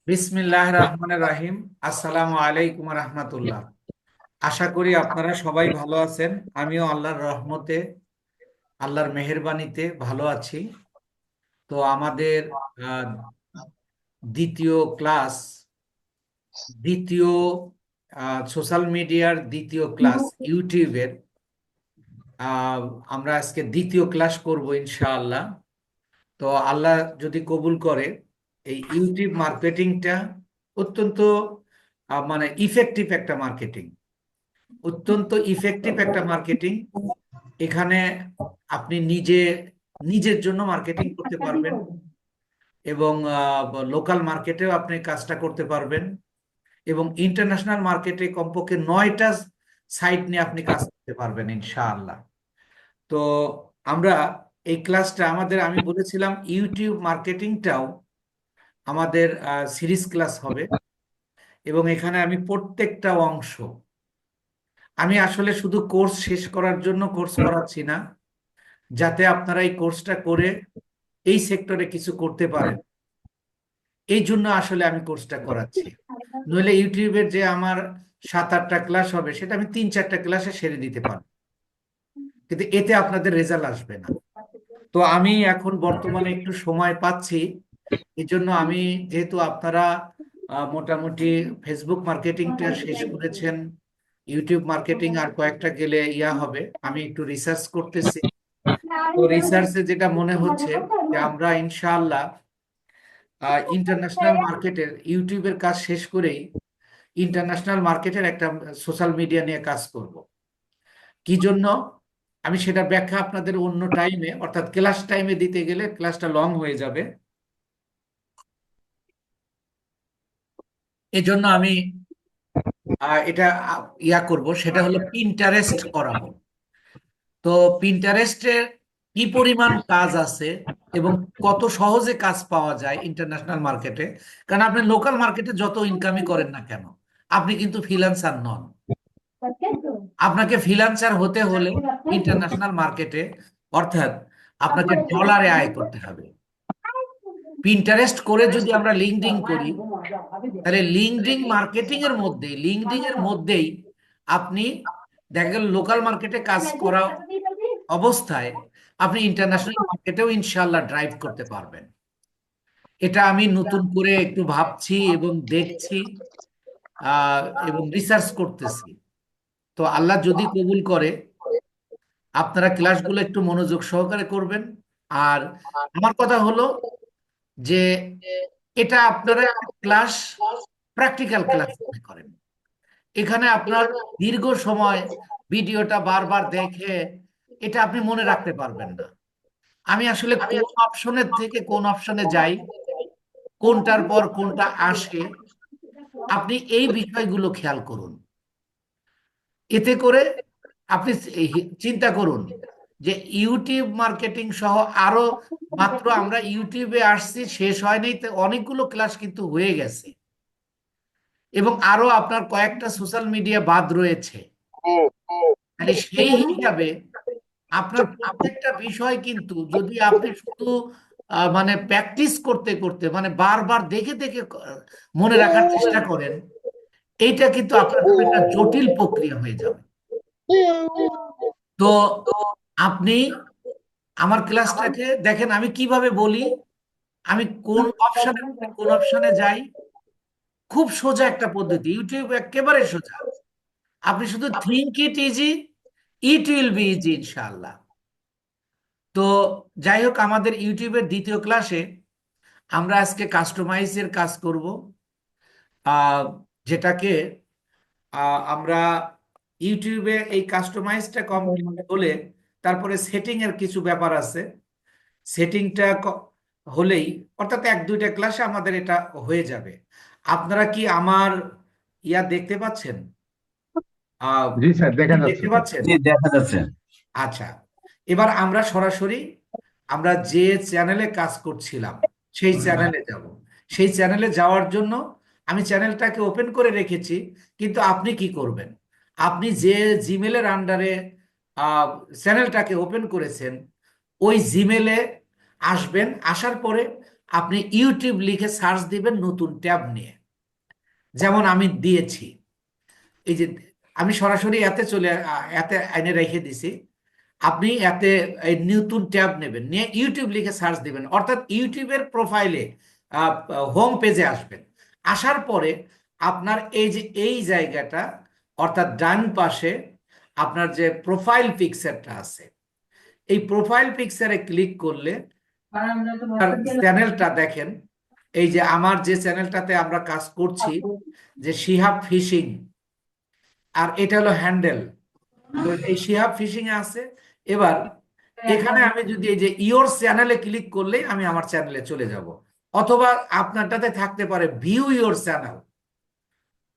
বিসমিল্লাহ রহমানির রহিম। আসসালামু আলাইকুম রহমতুল্লাহ। আশা করি আপনারা সবাই ভালো আছেন। আমিও আল্লাহর রহমতে, আল্লাহর মেহেরবানিতে ভালো আছি। তো আমাদের আহ, দ্বিতীয় ক্লাস, দ্বিতীয় সোশ্যাল মিডিয়ার দ্বিতীয় ক্লাস ইউটিউবের, আহ, আমরা আজকে দ্বিতীয় ক্লাস করব ইনশাআল্লাহ। তো আল্লাহ যদি কবুল করে, এই ইউটিউব মার্কেটিংটা অত্যন্ত মানে ইফেক্টিভ একটা মার্কেটিং, অত্যন্ত ইফেক্টিভ একটা মার্কেটিং। এখানে আপনি নিজের জন্য মার্কেটিং করতে পারবেন এবং লোকাল মার্কেটেও আপনি কাজটা করতে পারবেন এবং ইন্টারন্যাশনাল মার্কেটে কমপক্ষে 9টা সাইট নিয়ে আপনি কাজ করতে পারবেন ইনশাআল্লাহ। তো আমরা এই ক্লাসটা আমি বলেছিলাম ইউটিউব মার্কেটিংটাও আমাদের সিরিজ ক্লাস হবে এবং এখানে আমি প্রত্যেকটা অংশ, আমি আসলে শুধু কোর্স শেষ করার জন্য কোর্স করাচ্ছি না, যাতে আপনারা এই কোর্সটা করে এই সেক্টরে কিছু করতে পারেন, এই জন্য আসলে আমি কোর্সটা করাচ্ছি। নইলে ইউটিউবের যে আমার 7-8টা ক্লাস হবে সেটা আমি 3-4টা ক্লাসে সেরে দিতে পারবো, কিন্তু এতে আপনাদের রেজাল্ট আসবে না। তো আমি এখন বর্তমানে একটু সময় পাচ্ছি, এই জন্য আমি, যেহেতু আপনারা মোটামুটি ফেসবুক মার্কেটিংটা শেষ করেছেন, ইউটিউব মার্কেটিং আর কয়েকটা গেলে হবে, আমি একটু রিসার্চ করতেছি। তো রিসার্চে যেটা মনে হচ্ছে যে আমরা ইনশাআল্লাহ ইন্টারন্যাশনাল মার্কেটের ইউটিউবের কাজ শেষ করেই ইন্টারন্যাশনাল মার্কেটের একটা সোশ্যাল মিডিয়া নিয়ে কাজ করব। কি জন্য আমি সেটা ব্যাখ্যা আপনাদের অন্য টাইমে, অর্থাৎ ক্লাস টাইমে দিতে গেলে ক্লাসটা লং হয়ে যাবে। এই জন্য আমি এটা করব, সেটা হলো পিন্টারেস্ট করাবো। তো পিন্টারেস্টের কি পরিমাণ কাজ আছে এবং কত সহজে কাজ পাওয়া যায় ইন্টারন্যাশনাল মার্কেটে। কারণ আপনি লোকাল মার্কেটে যত ইনকামই করেন না কেন, আপনি কিন্তু ফ্রিল্যান্সার নন। আপনাকে ফ্রিল্যান্সার হতে হলে ইন্টারন্যাশনাল মার্কেটে, অর্থাৎ আপনাকে ডলারে আয় করতে হবে। পিন্টারেস্ট করে যদি আমরা লিঙ্কডিন করি, তাহলে লিঙ্কডিন এর মধ্যেই আপনি, দেখা গেল লোকাল মার্কেটে কাজ করা অবস্থায় আপনি ইন্টারন্যাশনাল মার্কেটেও ইনশাল্লাহ ড্রাইভ করতে পারবেন। এটা আমি নতুন করে একটু ভাবছি এবং দেখছি আহ এবং রিসার্চ করতেছি। তো আল্লাহ যদি কবুল করে, আপনারা ক্লাসগুলো একটু মনোযোগ সহকারে করবেন। আর আমার কথা হলো যে এটা আপনারা ক্লাস, প্র্যাকটিক্যাল ক্লাস মনে করেন। এখানে আপনার দীর্ঘ সময় ভিডিওটা বারবার দেখে এটা আপনি মনে রাখতে পারবেন না। আমি আসলে কোন অপশনের থেকে কোন অপশনে যাই, কোনটার পর কোনটা আসে, আপনি এই বিষয়গুলো খেয়াল করুন। এতে করে আপনি চিন্তা করুন যে ইউটিউব মার্কেটিং সহ আরো, মাত্র আমরা ইউটিউবে আসছি, শেষ হয়নি, তো অনেকগুলো ক্লাস কিন্তু হয়ে গেছে এবং আরো আপনার কয়েকটা সোশ্যাল মিডিয়া বাদ রয়েছে। তাহলে সেই হিসাবে আপনার প্রত্যেকটা বিষয় কিন্তু, যদি আপনি শুধু মানে প্র্যাকটিস করতে করতে, মানে বারবার দেখে দেখে মনে রাখার চেষ্টা করেন, এইটা কিন্তু আপনার জন্য একটা জটিল প্রক্রিয়া হয়ে যাবে। তো আপনি আমার ক্লাসটাকে দেখেন, আমি কিভাবে বলি, আমি কোন অপশনে যাই। খুব সোজা একটা পদ্ধতি, ইউটিউব একেবারে সোজা। আপনি শুধু think it easy, it will be easy ইনশাআল্লাহ। তো যাই হোক, আমাদের ইউটিউবের দ্বিতীয় ক্লাসে আমরা আজকে কাস্টমাইজের কাজ করব। আহ, যেটাকে আমরা ইউটিউবে এই কাস্টমাইজটা কমপ্লিট হলে তারপরে সেটিং এর কিছু ব্যাপার আছে। সেটিংটা হলেই, অর্থাৎ 1-2টা ক্লাসে আমাদের এটা হয়ে যাবে। আপনারা কি আমার দেখতে পাচ্ছেন? আহ জি স্যার, দেখা যাচ্ছে দেখতে স্যার। পাচ্ছেন? জি, দেখা যাচ্ছে। আচ্ছা, এবার আমরা সরাসরি আমরা যে চ্যানেলে কাজ করছিলাম সেই চ্যানেলে যাব। সেই চ্যানেলে যাওয়ার জন্য আমি চ্যানেলটাকে ওপেন করে রেখেছি, কিন্তু আপনি কি করবেন, আপনি যে জিমেলের আন্ডারে চ্যানেলটাকে ওপেন করেছেন, ওই জিমেলে আসবেন। আসার পরে আপনি ইউটিউব লিখে সার্চ দিবেন নতুন ট্যাব নিয়ে, যেমন আমি দিয়েছি। এই যে আমি সরাসরি এতে এতে আইনে রেখে দিছি। আপনি এতে এই নতুন ট্যাব নেবেন, নিয়ে ইউটিউব লিখে সার্চ দিবেন, অর্থাৎ ইউটিউবের প্রোফাইলে হোম পেজে আসবেন। আসার পরে আপনার এই যে এই জায়গাটা, অর্থাৎ ডান পাশে আপনার যে প্রোফাইল পিকচারটা আছে, এই প্রোফাইল পিকচারে ক্লিক করলে চ্যানেলটা দেখেন। এই যে আমার যে চ্যানেলটাতে আমরা কাজ করছি, যে শিহাব ফিশিং, আর এটা হলো হ্যান্ডেল। তো এই শিহাব ফিশিং এ আছে। এবার এখানে আমি যদি এই যে ইওর চ্যানেলে ক্লিক করলে আমি আমার চ্যানেলে চলে যাব, অথবা আপনারটাতে থাকতে পারে ভিউ ইওর চ্যানেল,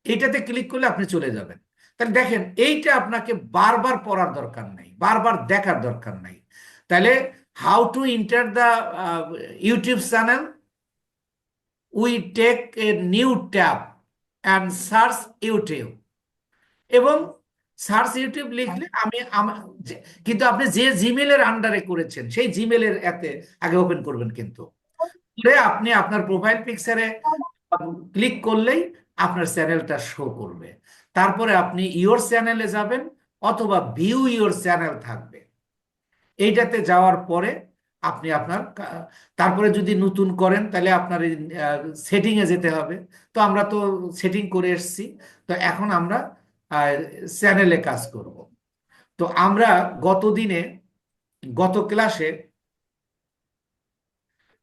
এইটাতে ক্লিক করলে আপনি চলে যাবেন। তাহলে দেখেন এইটা আপনাকে বারবার পড়ার দরকার নাই, বারবার দেখার দরকার নাই। তাহলে how to enter the YouTube channel, we take a new tab and search YouTube, এবং সার্চ ইউটিউব লিখলে কিন্তু আপনি যে জিমেলের আন্ডারে করেছেন সেই জিমেলের এতে আগে ওপেন করবেন, কিন্তু আপনি আপনার প্রোফাইল পিকচারে ক্লিক করলেই আপনার চ্যানেলটা শো করবে। তারপরে আপনি ইওর চ্যানেলে যাবেন, অথবা ভিউ ইওর চ্যানেল থাকবে, এইটাতে যাওয়ার পরে আপনি তারপরে যদি নতুন করেন তাহলে আপনার সেটিং এ যেতে হবে। তো আমরা তো সেটিং করে এসেছি। তো এখন আমরা চ্যানেলে কাজ করব। তো আমরা গত ক্লাসে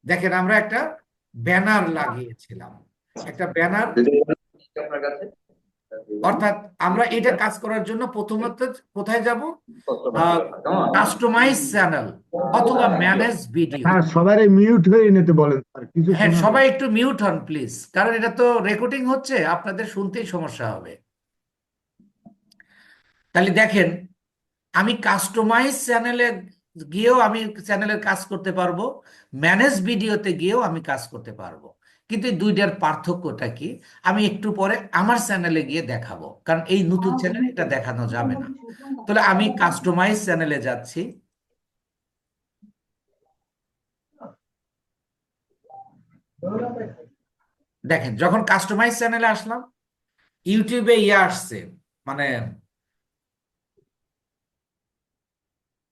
দেখেন আমরা একটা ব্যানার লাগিয়েছিলাম, একটা ব্যানার। অর্থাৎ আমরা এটা কাজ করার জন্য প্রথমত কোথায় যাব? কাস্টমাইজ চ্যানেল অথবা ম্যানেজ ভিডিও। হ্যাঁ, সবারই মিউট হয়ে নিতে বলেন স্যার, কিছু হ্যাঁ, শোনা সবাই যায়। একটু মিউট হন প্লিজ, কারণ এটা তো রেকর্ডিং হচ্ছে, আপনাদের শুনতেই সমস্যা হবে। তাহলে দেখেন, আমি কাস্টমাইজ চ্যানেলে গিয়েও আমি চ্যানেলের কাজ করতে পারবো, ম্যানেজ ভিডিওতে গিয়েও আমি কাজ করতে পারবো। কিন্তু এই দুইটার পার্থক্যটা কি আমি একটু পরে আমার চ্যানেলে গিয়ে দেখাবো, কারণ এই নতুন চ্যানেলে এটা দেখানো যাবে না। তাহলে আমি কাস্টমাইজ চ্যানেলে যাচ্ছি। দেখেন, যখন কাস্টমাইজ চ্যানেলে আসলাম, ইউটিউবে আসছে, মানে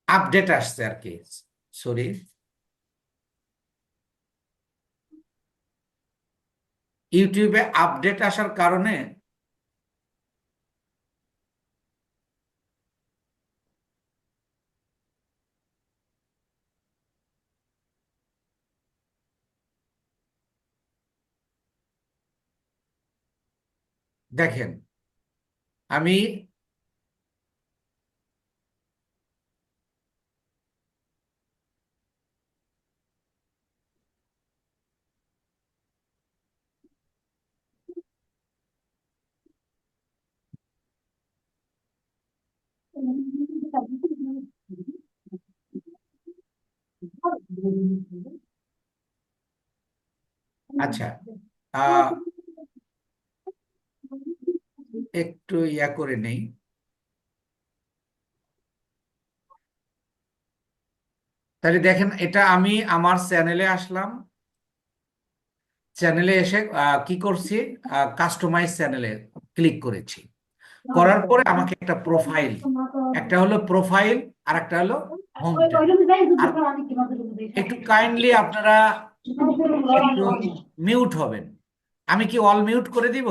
আপডেট আসছে আর কি, সরি, ইউটিউবে আপডেট আসার কারণে দেখেন আমি আচ্ছা, আহ একটু করে নেই। তাহলে দেখেন, এটা আমি আমার চ্যানেলে আসলাম, চ্যানেলে এসে কি করছি, কাস্টমাইজ চ্যানেলে ক্লিক করেছি। করার পরে আমাকে একটা হলো প্রোফাইল, আর একটা হলো হোম ট্যাব। আর একটু কাইন্ডলি আপনারা একটু মিউট হবেন। আমি কি অল মিউট করে দিব?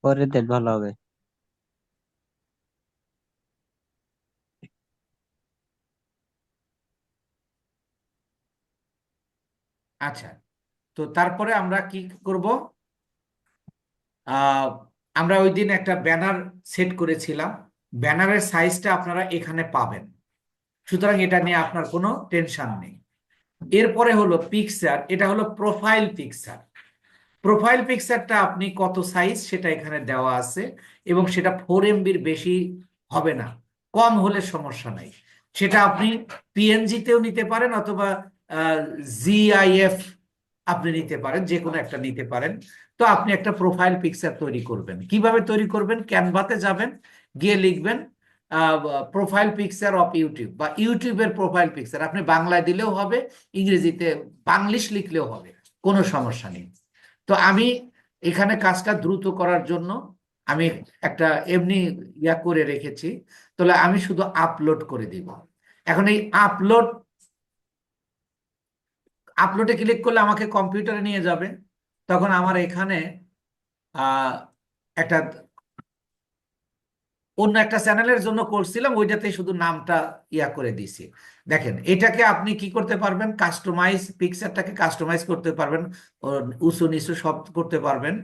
করে দেন, ভালো হবে। আচ্ছা, তো তারপরে আমরা কি করব? আহ, আমরা ওই দিন একটা ব্যানার সেট করেছিলাম, ব্যানারের সাইজটা আপনারা এখানে পাবেন, সুতরাং এটা নিয়ে আপনার কোনো টেনশন নেই। এরপরে হলো পিকচার, এটা হলো প্রোফাইল পিকচার। প্রোফাইল পিকচারটা আপনি কত সাইজ সেটা এখানে দেওয়া আছে, এবং সেটা 4 MB বেশি হবে না, কম হলে সমস্যা নাই। সেটা আপনি পিএনজি তেও নিতে পারেন, অথবা জিআইএফ আপনি নিতে পারেন, যে কোনো একটা নিতে পারেন। তো আপনি একটা প্রোফাইল পিকচার তৈরি করবেন, কিভাবে তৈরি করবেন? ক্যানভাতে যাবেন, গিয়ে লিখবেন প্রোফাইল পিকচার অফ ইউটিউব বা ইউটিউবের প্রোফাইল পিকচার, আপনি বাংলায় দিলেও হবে, ইংরেজিতে বাংলিশ লিখলেও হবে, কোনো সমস্যা নেই। তো আমি এখানে কাজটা দ্রুত করার জন্য আমি একটা এমনি করে রেখেছি, তাহলে আমি শুধু আপলোড করে দিব। এখন এই আপলোডে ক্লিক করলে আমাকে কম্পিউটারে নিয়ে যাবে। তখন আমার এখানে একটা অন্য একটা চ্যানেলের জন্য করছিলাম, ওইটাতে শুধু নামটা করে দিছি। দেখেন, এটাকে আপনি কি করতে পারবেন, কাস্টমাইজ পিকচারটাকে কাস্টমাইজ করতে পারবেন, উঁচু নিচু সব করতে পারবেন।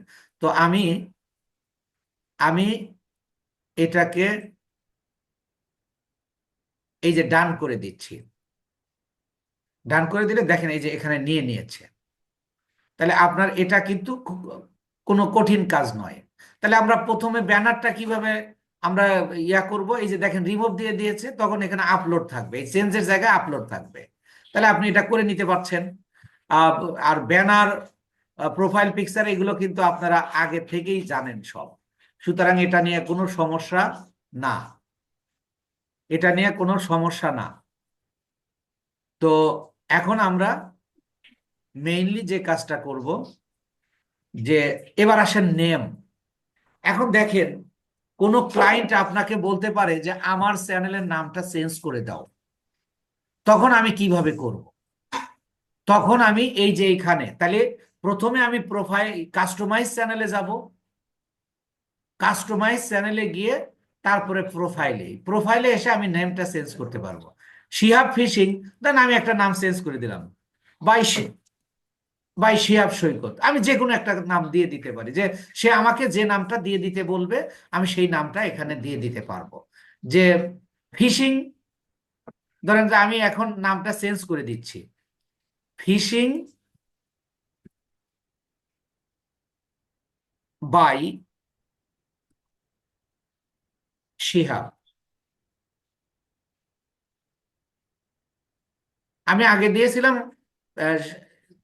তো আমি আমি এটাকে এই যে ডান করে দিচ্ছি। ডান করে দিলে দেখেন এই যে এখানে নিয়ে নিয়েছে। তাহলে আপনার এটা কিন্তু কোনো কঠিন কাজ নয়। তাহলে আমরা প্রথমে ব্যানারটা কিভাবে আমরা করব, এই যে দেখেন রিমুভ দিয়ে দিয়েছে, তখন এখানে আপলোড থাকবে, এই চেঞ্জের জায়গায় আপলোড থাকবে। তাহলে আপনি এটা করে নিতে পারছেন। আহ, আর ব্যানার, প্রোফাইল পিকচার, এগুলো কিন্তু আপনারা আগে থেকেই জানেন সব, সুতরাং এটা নিয়ে কোনো সমস্যা না, এটা নিয়ে কোনো সমস্যা না। তো এখন আমরা মেইনলি যে কাজটা করব, যে এবার আসেন নেম। এখন দেখেন, কোন ক্লায়েন্ট আপনাকে বলতে পারে যে আমার চ্যানেলের নামটা চেঞ্জ করে দাও, তখন আমি কিভাবে করব? তখন আমি এই যে এইখানে, তাহলে প্রথমে আমি কাস্টমাইজ চ্যানেলে যাব, কাস্টমাইজ চ্যানেলে গিয়ে তারপরে প্রোফাইলে এসে আমি নেমটা চেঞ্জ করতে পারবো। শিহাব ফিশিং, দেন আমি একটা নাম চেঞ্জ করে দিলাম, বাই শিহাব সৈকত, আমি যে কোনো একটা নাম দিয়ে দিতে পারি, যে সে আমাকে যে নামটা দিয়ে দিতে বলবে আমি সেই নামটা এখানে দিয়ে দিতে পারবো। যে ফিশিং, ধরেন যে আমি এখন নামটা চেঞ্জ করে দিচ্ছি, ফিশিং বাই শিহাব। আমি আগে দিয়েছিলাম আহ,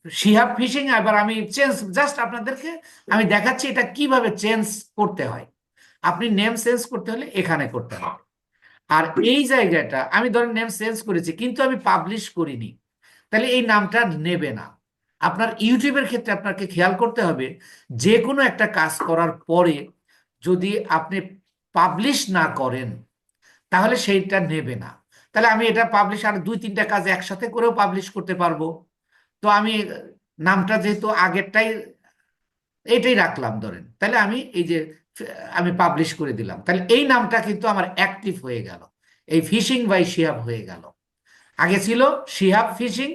শিহাব ফিশিং, এবার আমি চেঞ্জ, জাস্ট আপনাদেরকে আমি দেখাচ্ছি এটা কিভাবে চেঞ্জ করতে হয়। আপনি নেম চেঞ্জ করতে হলে এখানে করতে হবে। আর এই জায়গাটা আমি ধরেন নেম চেঞ্জ করেছি, কিন্তু আমি পাবলিশ করিনি, তাহলে এই নামটা নেবে না। আপনার ইউটিউবের ক্ষেত্রে আপনাকে খেয়াল করতে হবে, যে কোনো একটা কাজ করার পরে যদি আপনি পাবলিশ না করেন তাহলে সেইটা নেবে না। তাহলে আমি এটা পাবলিশ আর দুই তিনটা কাজ একসাথে করেও পাবলিশ করতে পারবো। তো আমি নামটা যেহেতু আগেরটাই এইটাই রাখলাম ধরেন, তাহলে আমি এই যে আমি পাবলিশ করে দিলাম, তাহলে এই নামটা কিন্তু আমার অ্যাক্টিভ হয়ে গেল, এই ফিশিং বাই শিহাব হয়ে গেল। আগে ছিল শিহাব ফিশিং,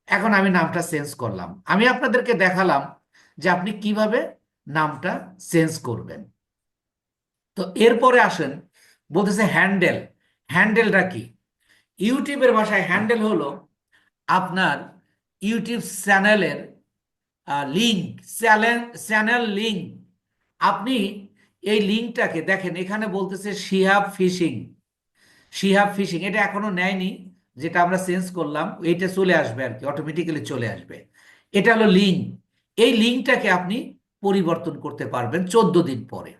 এখন আমি নামটা চেঞ্জ করলাম। আমি আপনাদেরকে দেখালাম যে আপনি কিভাবে নামটা চেঞ্জ করবেন। তো এরপরে আসেন, বলতেছে হ্যান্ডেল। হ্যান্ডেলটা কি? ইউটিউবের ভাষায় হ্যান্ডেল হলো আপনার ইউটিউব চ্যানেলের লিঙ্ক, চ্যানেল লিঙ্ক। আপনি এই লিঙ্কটাকে দেখেন, এখানে বলতেছে শিহাব ফিশিং, শিহাব ফিশিং, এটা এখনো নেয়নি, যেটা আমরা চেঞ্জ করলাম এইটা চলে আসবে আর কি, অটোমেটিক্যালি চলে আসবে। এটা হলো লিঙ্ক। এই লিঙ্কটাকে আপনি পরিবর্তন করতে পারবেন 14 দিন পরে।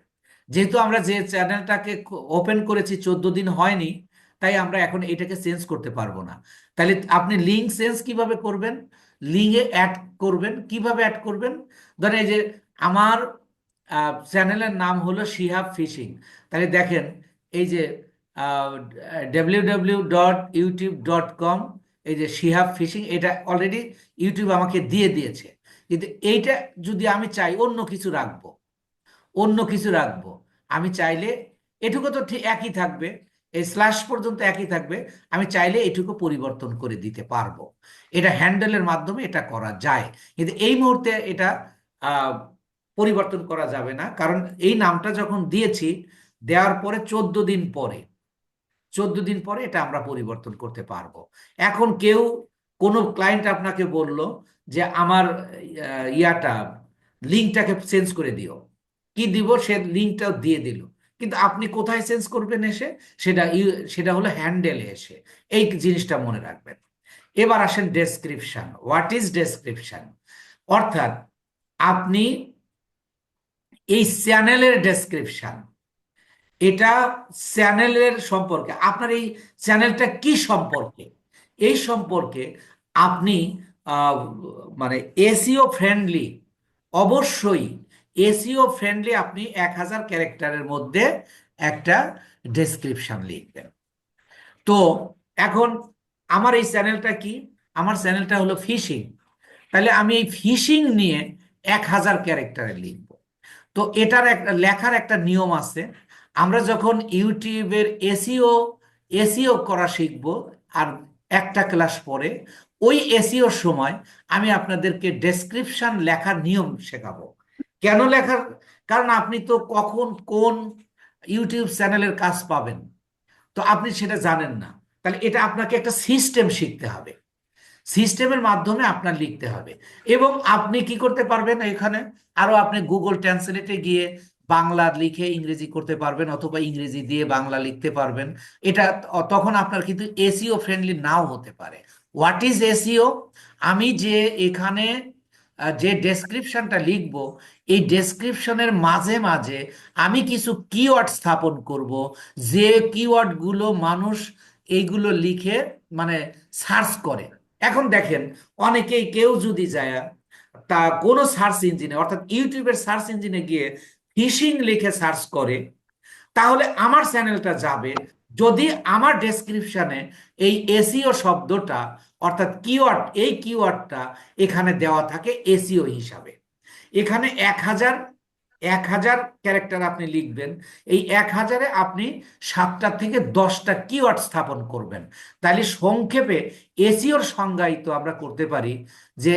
যেহেতু আমরা যে চ্যানেলটাকে ওপেন করেছি 14 দিন হয়নি, তাই আমরা এখন এটাকে চেঞ্জ করতে পারবো না। তাহলে আপনি লিঙ্ক চেঞ্জ কিভাবে করবেন? লিঙ্কে অ্যাড করবেন, কিভাবে অ্যাড করবেন? ধরেন এই যে আমার চ্যানেলের নাম হলো শিহাব ফিশিং, তাহলে দেখেন এই যে www.youtube.com, এই যে শিহাব ফিশিং, এটা অলরেডি ইউটিউব আমাকে দিয়ে দিয়েছে। কিন্তু এইটা যদি আমি চাই অন্য কিছু রাখবো, অন্য কিছু রাখবো, আমি চাইলে, এটুকু তো ঠিক একই থাকবে, এই স্ল্যাশ পর্যন্ত একই থাকবে, আমি চাইলে এটুকু পরিবর্তন করে দিতে পারবো। এটা হ্যান্ডেলের মাধ্যমে এটা করা যায়, কিন্তু এই মুহূর্তে এটা আহ, পরিবর্তন করা যাবে না, কারণ এই নামটা যখন দিয়েছি, দেওয়ার পরে 14 দিন পরে, 14 দিন পরে এটা আমরা পরিবর্তন করতে পারবো। এখন কেউ, কোনো ক্লায়েন্ট আপনাকে বলল যে আমার ইয়াটা লিঙ্কটাকে চেঞ্জ করে দিও, কি দিব, সে লিঙ্কটাও দিয়ে দিল, কিন্তু আপনি কোথায় চেঞ্জ করবেন এসে? সেটা হলো হ্যান্ডেলে এসে। এই জিনিসটা মনে রাখবেন। এবার আসেন ডেসক্রিপশন। What is description? অর্থাৎ আপনি এই চ্যানেলের ডেসক্রিপশন, এটা চ্যানেলের সম্পর্কে, আপনার এই চ্যানেলটা কি সম্পর্কে, এই সম্পর্কে আপনি আহ, মানে এসইও ফ্রেন্ডলি, অবশ্যই এসইও ফ্রেন্ডলি আপনি 1000 ক্যারেক্টারের মধ্যে একটা ডেসক্রিপশন লিখবেন। তো এখন আমার এই চ্যানেলটা কি, আমার চ্যানেলটা হলো ফিশিং, তাহলে আমি এই ফিশিং নিয়ে 1000 ক্যারেক্টারে লিখব। তো এটার একটা লেখার একটা নিয়ম আছে। আমরা যখন ইউটিউবের এসইও এসইও করা শিখব, আর একটা ক্লাস পরে ওই এসইওর সময় আমি আপনাদেরকে ডেসক্রিপশন লেখার নিয়ম শেখাবো। কেন লেখার, কারণ আপনি তো কখন কোন ইউটিউব চ্যানেলের কাজ পাবেন, তো আপনি সেটা জানেন না। তাহলে এটা আপনাকে একটা সিস্টেম শিখতে হবে, সিস্টেমের মাধ্যমে আপনার লিখতে হবে। এবং আপনি কি করতে পারবেন এখানে, আরো আপনি গুগল ট্রান্সলেটে গিয়ে বাংলা লিখে ইংরেজি করতে পারবেন, অথবা ইংরেজি দিয়ে বাংলা লিখতে পারবেন। এটা তখন আপনার কিন্তু এসইও ফ্রেন্ডলি নাও হতে পারে। What is SEO? আমি যে এখানে যে ডেসক্রিপশনটা লিখব, এই ডেসক্রিপশনের মাঝে মাঝে আমি কিছু কিওয়ার্ড স্থাপন করব, যে কিওয়ার্ডগুলো মানুষ এইগুলো লিখে মানে সার্চ করে। এখন দেখেন, অনেকেই কেউ যদি যায় তা কোনো সার্চ ইঞ্জিনে, অর্থাৎ ইউটিউবের সার্চ ইঞ্জিনে গিয়ে ফিশিং লিখে সার্চ করে, তাহলে আমার চ্যানেলটা যাবে যদি আমার ডেসক্রিপশনে এই এসইও শব্দটা, অর্থাৎ কিওয়ার্ড, এই কিওয়ার্ডটা এখানে দেওয়া থাকে এসইও হিসাবে। এখানে 1000 ক্যারেক্টার আপনি লিখবেন, এই 1000-এ আপনি 7টা থেকে 10টা কিওয়ার্ড স্থাপন করবেন। তাহলে সংক্ষেপে এসইওর সংজ্ঞায়িত আমরা করতে পারি যে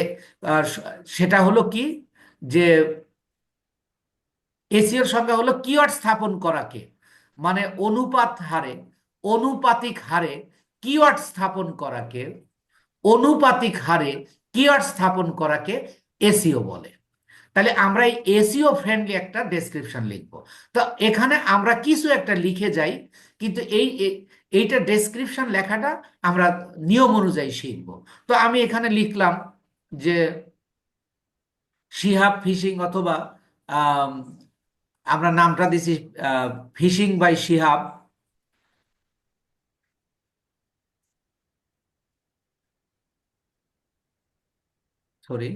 আহ, সেটা হলো কি, যে এসইওর সংজ্ঞা হলো কিওয়ার্ড স্থাপন করাকে, মানে অনুপাত হারে, অনুপাতিক হারে কিওয়ার্ড স্থাপন করাকে, অনুপাতিক হারে কিওয়ার্ড স্থাপন করাকে এসইও বলে। তাহলে আমরা এই এসইও ফ্রেন্ডলি একটা ডেসক্রিপশন লিখব। তো এখানে আমরা কিছু একটা লিখে যাই, কিন্তু এইটা ডেসক্রিপশন লেখাটা আমরা নিয়ম অনুযায়ী শিখব। তো আমি এখানে লিখলাম যে শিহাব ফিশিং, অথবা আম, আমরা নামটা দিছি fishing by Shihab, sorry,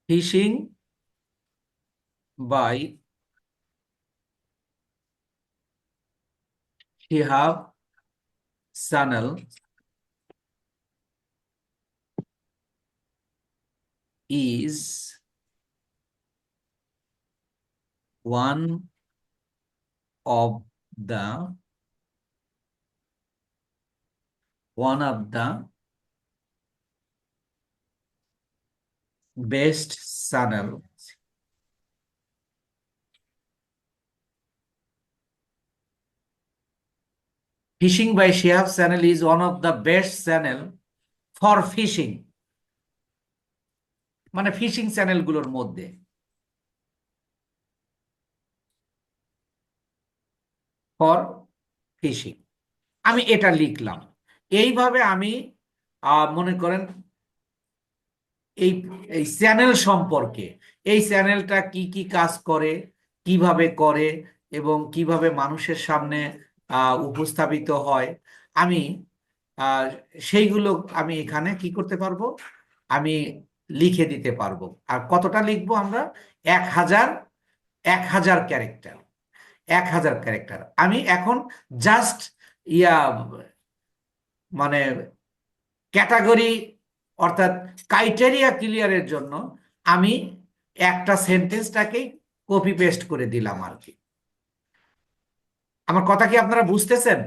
fishing by Shihab channel is one of the one of the best channel. Fishing by Shihab channel is one of the best channel for fishing, মানে ফিশিং চ্যানেলগুলোর মধ্যে, ফর ফিশিং। আমি এটা লিখলাম। এইভাবে আমি মনে করেন এই এই চ্যানেল সম্পর্কে, এই চ্যানেলটা কি কি কাজ করে, কিভাবে করে, এবং কিভাবে মানুষের সামনে উপস্থাপিত হয়, আমি আহ, সেইগুলো আমি এখানে কি করতে পারবো, আমি লিখে দিতে পারবো। আর কতটা লিখবো আমরা? 1000, 1000 ক্যারেক্টার, 1000 ক্যারেক্টার। আমি এখন জাস্ট ইয়া মানে ক্যাটাগরি, অর্থাৎ ক্রাইটেরিয়া ক্লিয়ারের জন্য আমি একটা সেন্টেন্সটাকেই কপি পেস্ট করে দিলাম আর কি। আমার কথা কি আপনারা বুঝতেছেন?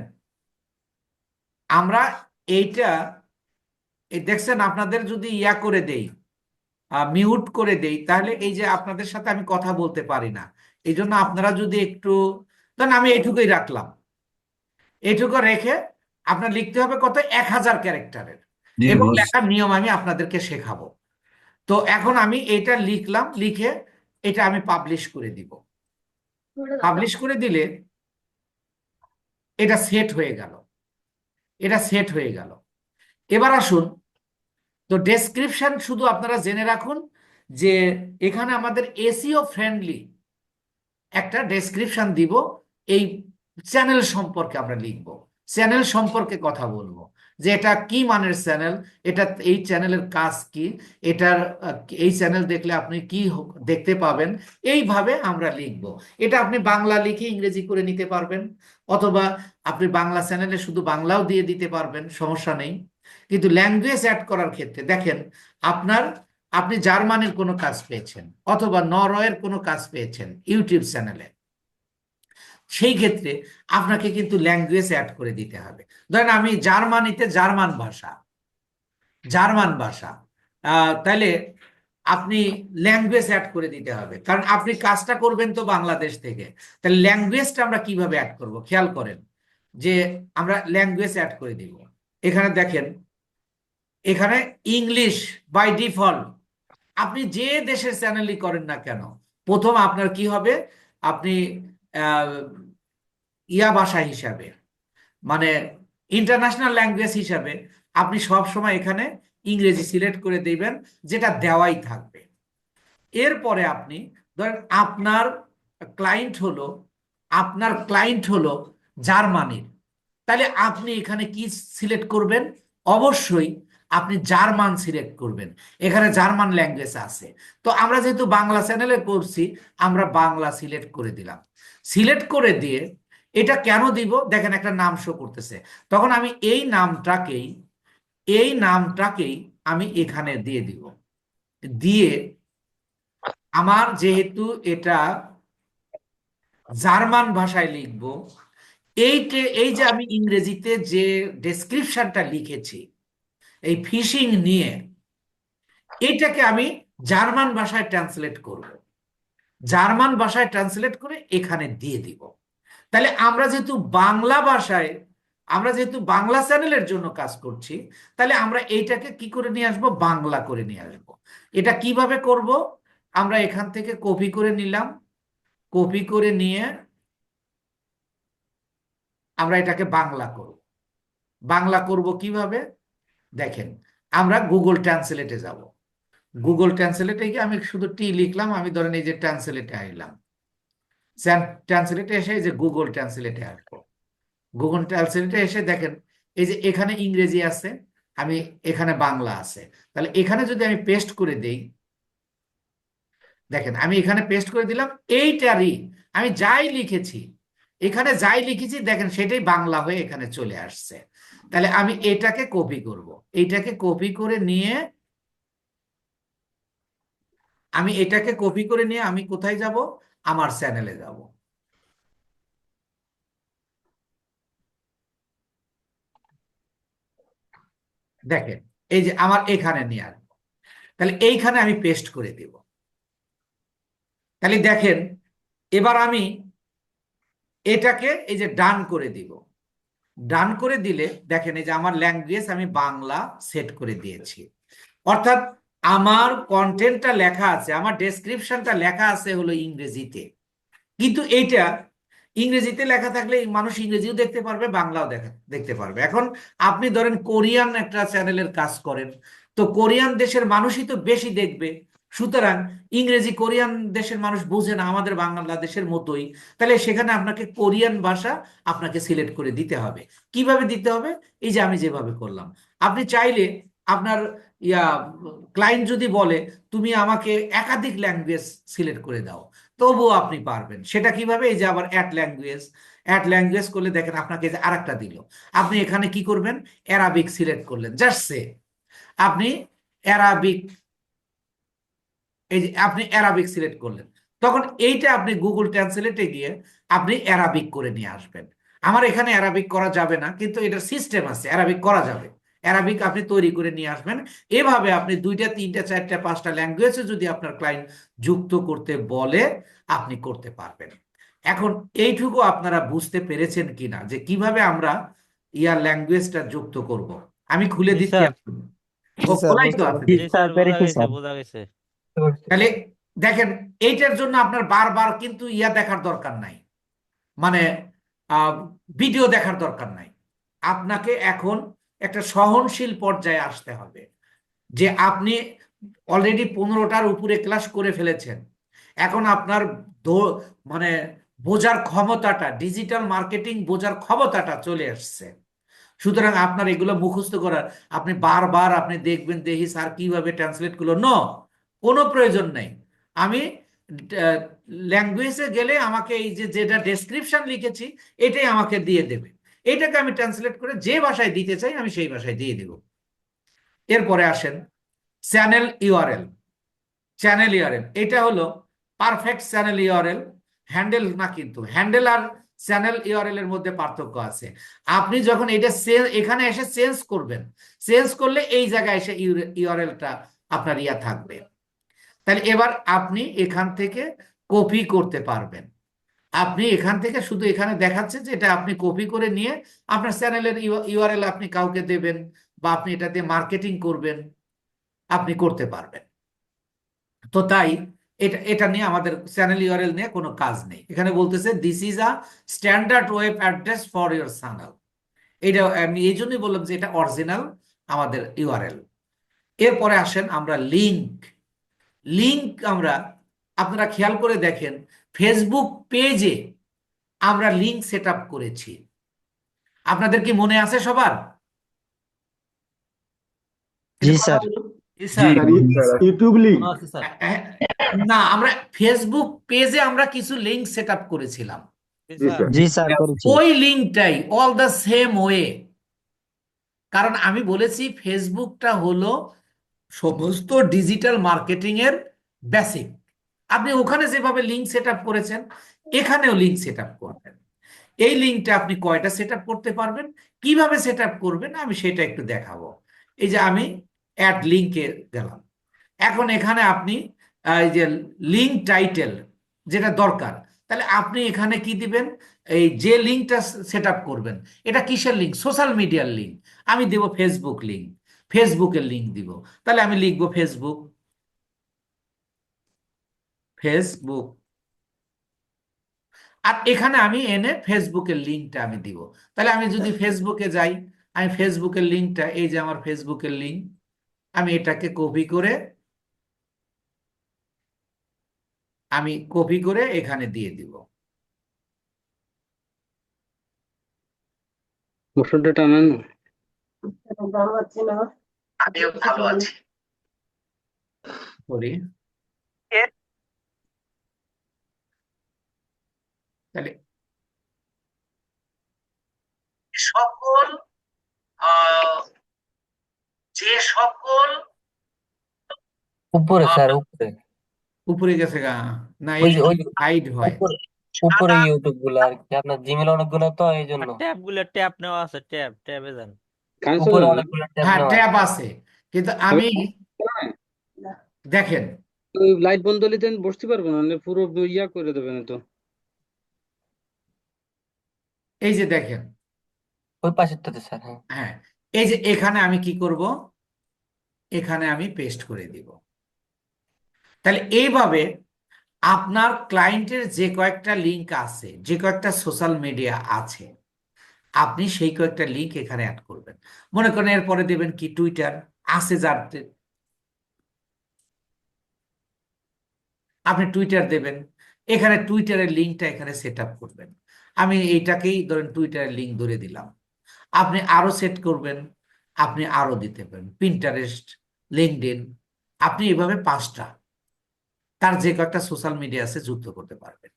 আমরা এইটা এই দেখছেন, আপনাদের যদি ইয়া করে দেই, মিউট করে দেই, তাহলে এই যে আপনাদের সাথে আমি কথা বলতে পারি না। এই জন্য আপনারা যদি একটু, ধরেন আমি এইটুকুই রাখলাম, এইটুকু রেখে আপনার লিখতে হবে কত, 1000 ক্যারেক্টারের, জি এবং বস। লেখার নিয়ম আমি আপনাদেরকে শেখাবো। তো এখন আমি এটা লিখলাম, লিখে এটা আমি পাবলিশ করে দিব। পাবলিশ করে দিলে এটা সেট হয়ে গেল, এটা সেট হয়ে গেল। এবার আসুন, তো ডেসক্রিপশন শুধু আপনারা জেনে রাখুন যে এখানে আমাদের এসইও ফ্রেন্ডলি একটা ডেসক্রিপশন দিব। এই চ্যানেল সম্পর্কে আমরা লিখব, চ্যানেল সম্পর্কে কথা বলবো, যে এটা কি মানের চ্যানেল, এটা এই চ্যানেলের কাজ কি, এটার এই চ্যানেল দেখলে আপনি কি দেখতে পাবেন, এইভাবে আমরা লিখব। এটা আপনি বাংলা লিখে ইংরেজি করে নিতে পারবেন, অথবা আপনি বাংলা চ্যানেলে শুধু বাংলাও দিয়ে দিতে পারবেন, সমস্যা নেই। কিন্তু ল্যাঙ্গুয়েজ অ্যাড করার ক্ষেত্রে দেখেন, আপনার আপনি জার্মানির কোনো কাজ পেয়েছেন অথবা নরওয়ের কোনো কাজ পেয়েছেন ইউটিউব চ্যানেলে, সেই ক্ষেত্রে আপনাকে কিন্তু ল্যাঙ্গুয়েজ অ্যাড করে দিতে হবে। ধরেন আমি জার্মানিতে জার্মান ভাষা তাহলে আপনি ল্যাঙ্গুয়েজ অ্যাড করে দিতে হবে, কারণ আপনি কাজটা করবেন তো বাংলাদেশ থেকে। তাহলে ল্যাঙ্গুয়েজটা আমরা কিভাবে অ্যাড করব, খেয়াল করেন যে আমরা ল্যাঙ্গুয়েজ অ্যাড করে দিব। এখানে দেখেন, এখানে ইংলিশ বাই ডিফল্ট, আপনি যে দেশের চ্যানেলই করেন না কেন, প্রথম আপনার কি হবে, আপনি আহ, ইয়া ভাষা হিসাবে, মানে ইন্টারন্যাশনাল ল্যাঙ্গুয়েজ হিসাবে আপনি সব সময় এখানে ইংরেজি সিলেক্ট করে দিবেন, যেটা দেওয়াই থাকবে। এরপরে আপনি ধরেন আপনার ক্লায়েন্ট হলো জার্মানির, তাহলে আপনি এখানে কি সিলেক্ট করবেন, অবশ্যই আপনি জার্মান সিলেক্ট করবেন। এখানে জার্মান ল্যাঙ্গুয়েজ আছে, তো আমরা যেহেতু বাংলা চ্যানেলে করছি, আমরা বাংলা সিলেক্ট করে দিলাম। সিলেক্ট করে দিয়ে এটা কেন দিব, দেখেন একটা নাম শো করতেছে, তখন আমি এই নামটাকেই আমি এখানে দিয়ে দিব। দিয়ে আমার যেহেতু এটা জার্মান ভাষায় লিখব, এই যে আমি ইংরেজিতে যে ডেসক্রিপশনটা লিখেছি এই ফিশিং নিয়ে, এটাকে আমি জার্মান ভাষায় ট্রান্সলেট করব, জার্মান ভাষায় ট্রান্সলেট করে এখানে দিয়ে দিব। তাহলে আমরা যেহেতু বাংলা চ্যানেলের জন্য কাজ করছি, তাহলে আমরা এইটাকে কি করে নিয়ে আসব, বাংলা করে নিয়ে আসব। এটা কিভাবে করব, আমরা এখান থেকে কপি করে নিলাম, কপি করে নিয়ে আমরা এটাকে বাংলা করব কিভাবে, দেখেন আমরা গুগল ট্রান্সলেটে যাব। গুগল ট্রান্সলেটে গিয়ে আমি শুধু টি লিখলাম, আমি ধরেন এই যে ট্রান্সলেটে আইলাম, ট্রান্সলেটে এসে এই যে গুগল ট্রান্সলেটে আসবো। গুগল ট্রান্সলেটে এসে দেখেন এই যে এখানে ইংরেজি আছে, আমি এখানে বাংলা আছে, তাহলে এখানে যদি আমি পেস্ট করে দেই, দেখেন আমি এখানে পেস্ট করে দিলাম, এইটারই আমি যাই লিখেছি দেখেন সেটাই বাংলা হয়ে এখানে চলে আসছে। তাহলে আমি এটাকে কপি করব, এইটাকে কপি করে নিয়ে আমি কোথায় যাব, আমার চ্যানেলে যাব। দেখেন এই যে আমার এখানে নিয়ে আসবো, তাহলে এইখানে আমি পেস্ট করে দেব। তাহলে দেখেন এবার আমি এটাকে এই যে ডান করে দিব। ডান করে দিলে দেখেন এই যে আমার ল্যাঙ্গুয়েজ আমি বাংলা সেট করে দিয়েছি, অর্থাৎ আমার কন্টেন্টটা লেখা আছে, আমার ডেসক্রিপশনটা লেখা আছে হলো ইংরেজিতে, কিন্তু এইটা ইংরেজিতে লেখা থাকলে মানুষ ইংরেজিও দেখতে পারবে, বাংলাও দেখতে পারবে। এখন আপনি ধরেন কোরিয়ান একটা চ্যানেলের কাজ করেন, তো কোরিয়ান দেশের মানুষই তো বেশি দেখবে, সুতরাং ইংরেজি কোরিয়ান দেশের মানুষ বোঝে না আমাদের বাংলাদেশের মতোই, তাহলে সেখানে আপনাকে কোরিয়ান ভাষা আপনাকে সিলেক্ট করে দিতে হবে। কিভাবে দিতে হবে, এই যে আমি যেভাবে করলাম। আপনি চাইলে আপনার ইয়া ক্লায়েন্ট যদি বলে তুমি আমাকে একাধিক ল্যাঙ্গুয়েজ সিলেক্ট করে দাও, তবুও আপনি পারবেন। সেটা কিভাবে, এই যে আবার অ্যাড ল্যাঙ্গুয়েজ করলে দেখেন আপনাকে যে আরেকটা দিল, আপনি এখানে কি করবেন, অ্যারাবিক সিলেক্ট করলেন, জাস্ট সে আপনি অ্যারাবিক, এই যে আপনি অ্যারাবিক সিলেক্ট করলেন, তখন এইটা আপনি গুগল ট্রান্সলেটে গিয়ে আপনি অ্যারাবিক করে নিয়ে আসবেন। আমার এখানে অ্যারাবিক করা যাবে না, কিন্তু এটার সিস্টেম আছে, অ্যারাবিক করা যাবে। অ্যারাবিক আপনি তৈরি করে নিয়ে আসবেন। এভাবে আপনি 2টা 3টা 4টা 5টা ল্যাঙ্গুয়েজে যদি আপনার ক্লায়েন্ট যুক্ত করতে বলে, আপনি করতে পারবেন। এখন এইটুকু আপনারা বুঝতে পেরেছেন কিনা যে কিভাবে আমরা ইয়ার ল্যাঙ্গুয়েজটা যুক্ত করব। আমি খুলে জি দিচ্ছি স্যার। এখন। ও জি স্যার, খোলাই তো বুঝতে আছে। জি পারছি। স্যার, বোঝা পেরেছি গেছে স্যার। বোঝা গেছে। তাহলে দেখেন এইটার জন্য আপনার বারবার কিন্তু দেখার দরকার নাই, মানে ভিডিও দেখার দরকার নাই। আপনাকে এখন একটা সহনশীল পর্যায়ে আসতে হবে, যে আপনি অলরেডি 15টার উপরে ক্লাস করে ফেলেছেন, এখন আপনার মানে বোঝার ক্ষমতাটা, ডিজিটাল মার্কেটিং বোঝার ক্ষমতাটা চলে আসছে। সুতরাং আপনার এগুলো মুখস্থ করার, আপনি বারবার আপনি দেখবেন দেখি স্যার কিভাবে ট্রান্সলেট করলো, কোনো প্রয়োজন নেই। আমি ল্যাঙ্গুয়েজে গেলে আমাকে এই যে যেটা ডেসক্রিপশন লিখেছি এটাই আমাকে দিয়ে দেবে, এটাকে আমি ট্রান্সলেট করে যে ভাষায় দিতে চাই আমি সেই ভাষায় দিয়ে দেব। এরপরে আসেন চ্যানেল ইউআরএল। চ্যানেল ইউআরএল এটা হলো পারফেক্ট চ্যানেল ইউআরএল, হ্যান্ডেল না, কিন্তু হ্যান্ডেল আর চ্যানেল ইউআরএল এর মধ্যে পার্থক্য আছে। আপনি যখন এটা এখানে এসে চেঞ্জ করবেন, চেঞ্জ করলে এই জায়গায় এসে ইউআরএলটা আপনার ইয়া থাকবে। তাহলে এবার আপনি এখান থেকে কপি করতে পারবেন। আপনি এখান থেকে শুধু এখানে দেখাচ্ছে যে এটা আপনি কপি করে নিয়ে আপনার চ্যানেলের ইউআরএল আপনি কাউকে দেবেন বা আপনি এটা দিয়ে মার্কেটিং করবেন, আপনি করতে পারবেন। তো তাই এটা এটা নিয়ে আমাদের চ্যানেল ইউআরএল নিয়ে কোনো কাজ নেই। এখানে বলতেছে this is a standard web address for your channel. এটা আমি এই জন্যই বললাম যে এটা অরিজিনাল আমাদের ইউআরএল। এরপরে আসেন আমরা লিংক। লিংক আমরা, আপনারা খেয়াল করে দেখেন ফেসবুক পেজে আমরা লিংক সেট আপ করেছি, আপনাদের কি মনে আছে সবার? জি একটু কথা স্যার। বলুন। জি জি স্যার। Sir, YouTube link. না, আমরা ফেসবুক পেজে আমরা কিছু লিংক সেট আপ করেছিলাম। জি স্যার। জি স্যার করেছি। ওই লিঙ্কটাই অল দ্য সেম ওয়ে, কারণ আমি বলেছি ফেসবুকটা হলো সমস্ত ডিজিটাল মার্কেটিং এর বেসিক। আপনি ওখানে যেভাবে লিঙ্ক সেট আপ করেছেন এখানেও লিঙ্ক সেট আপ করবেন। এই লিঙ্কটা আপনি কয়টা সেট আপ করতে পারবেন, কিভাবে সেট আপ করবেন আমি সেটা একটু দেখাবো। এই যে আমি অ্যাড লিঙ্কে গেলাম, এখন এখানে আপনি এই যে লিঙ্ক টাইটেল যেটা দরকার, তাহলে আপনি এখানে কি দিবেন, এই যে লিঙ্কটা সেট আপ করবেন এটা কিসের লিঙ্ক, সোশ্যাল মিডিয়ার লিঙ্ক, আমি দেব ফেসবুক লিঙ্ক, ফেসবুকের লিঙ্ক দিব। তাহলে আমি লিখবো ফেসবুক, ফেসবুক, আর এখানে আমি এনে ফেসবুকের লিঙ্কটা আমি দিব। তাহলে আমি যদি ফেসবুকে যাই, আমি ফেসবুকের লিঙ্কটা, এই যে আমার ফেসবুকের লিঙ্ক, আমি এটাকে কপি করে এখানে দিয়ে দিব। মসুরটা টানান। আমিও ভালো আছি, করি। তাহলে সকল আহ, যে সকল উপরে স্যার, উপরে উপরে গেছে গা, না ওই এটা যে ওই হাইড হয়। উপরে উপরে ইউটিউব গুলো আর কি, আপনার জিমেল অনেকগুলো তো এই জন্য ট্যাব নেওয়া আছে, ট্যাবে যান। কানে চলে উপরে না? অনেকগুলো ট্যাব হ্যাঁ নেওয়া ট্যাব আছে। আছে, কিন্তু আমি দেখেন ওই লাইট বন্ধ হলে তো আমি বসতে পারবো না, নাহলে পুরো ইয়া করে দেবে না তো। এই যে দেখেন, ওই পাশেরটাতে স্যার, হ্যাঁ। হ্যাঁ এই যে এখানে আমি কি করব, এখানে আমি পেস্ট করে দিব। তাহলে এইভাবে আপনার ক্লায়েন্টের যে কয়েকটা লিংক আছে, যে কয়েকটা সোশ্যাল মিডিয়া আছে, আপনি সেই কয়েকটা লিংক এখানে অ্যাড করবেন। মনে করেন এরপরে দেবেন কি টুইটার আছে, যার আপনি টুইটার দেবেন, এখানে টুইটারের লিঙ্কটা এখানে সেট আপ করবেন। আমি এইটাকেই ধরেন টুইটারের লিঙ্ক ধরে দিলাম। আপনি আরো সেট করবেন, আপনি আরো দিতে পারেন পিন্টারেস্ট, লিঙ্কডইন, আপনি এভাবে 5টা তার যে কয়েকটা সোশ্যাল মিডিয়া আছে যুক্ত করতে পারবেন।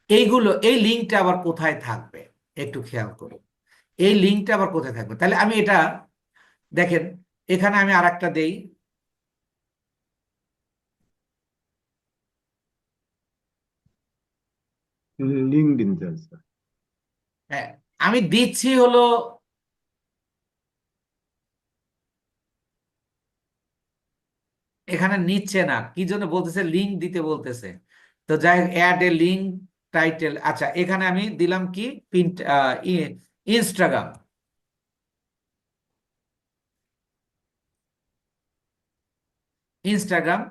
এইগুলো, এই লিঙ্কটা আবার কোথায় থাকবে একটু খেয়াল করুন, এই লিঙ্কটা আবার কোথায় থাকবে। তাহলে আমি এটা দেখেন, এখানে আমি আরেকটা দেই, লিঙ্কডইন স্যার। হ্যাঁ আমি দিচ্ছি হলো, এখানে নিচ্ছে না কি জন্য বলতেছে, লিঙ্ক দিতে বলতেছে। তো যাই হোক, অ্যাড এ লিঙ্ক টাইটেল, আচ্ছা এখানে আমি দিলাম কি ইনস্টাগ্রাম। ইনস্টাগ্রাম,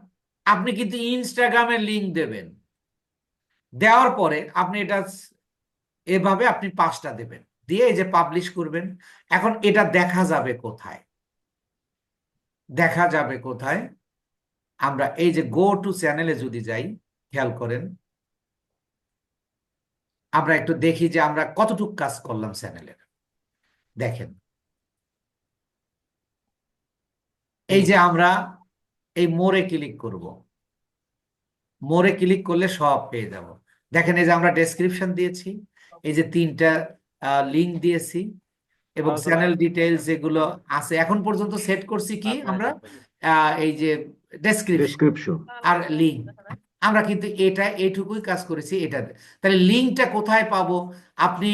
আপনি কিন্তু ইনস্টাগ্রামের লিঙ্ক দেবেন, দেওয়ার পরে আপনি এটা এভাবে আপনি 5টা দেবেন, দিয়ে এই যে পাবলিশ করবেন। এখন এটা দেখা যাবে কোথায়, দেখা যাবে কোথায়? আমরা এই যে গো টু চ্যানেলে যদি যাই, খেয়াল করেন, আমরা একটু দেখি যে আমরা কতটুকু কাজ করলাম চ্যানেলের। দেখেন, এই যে আমরা এই মোড়ে ক্লিক করব, মোড়ে ক্লিক করলে সব পেয়ে যাব। দেখেন, এই যে আমরা ডেসক্রিপশন দিয়েছি, এই যে 3টা লিংক দিয়েছি, এবং চ্যানেল ডিটেইলস যেগুলো আছে এখন পর্যন্ত সেট করছি কি আমরা, এই যে ডেসক্রিপশন ডেসক্রিপশন। আর লিঙ্ক। আমরা কিন্তু এইটুকুই কাজ করেছি এটা। তাহলে লিঙ্কটা কোথায় পাবো, আপনি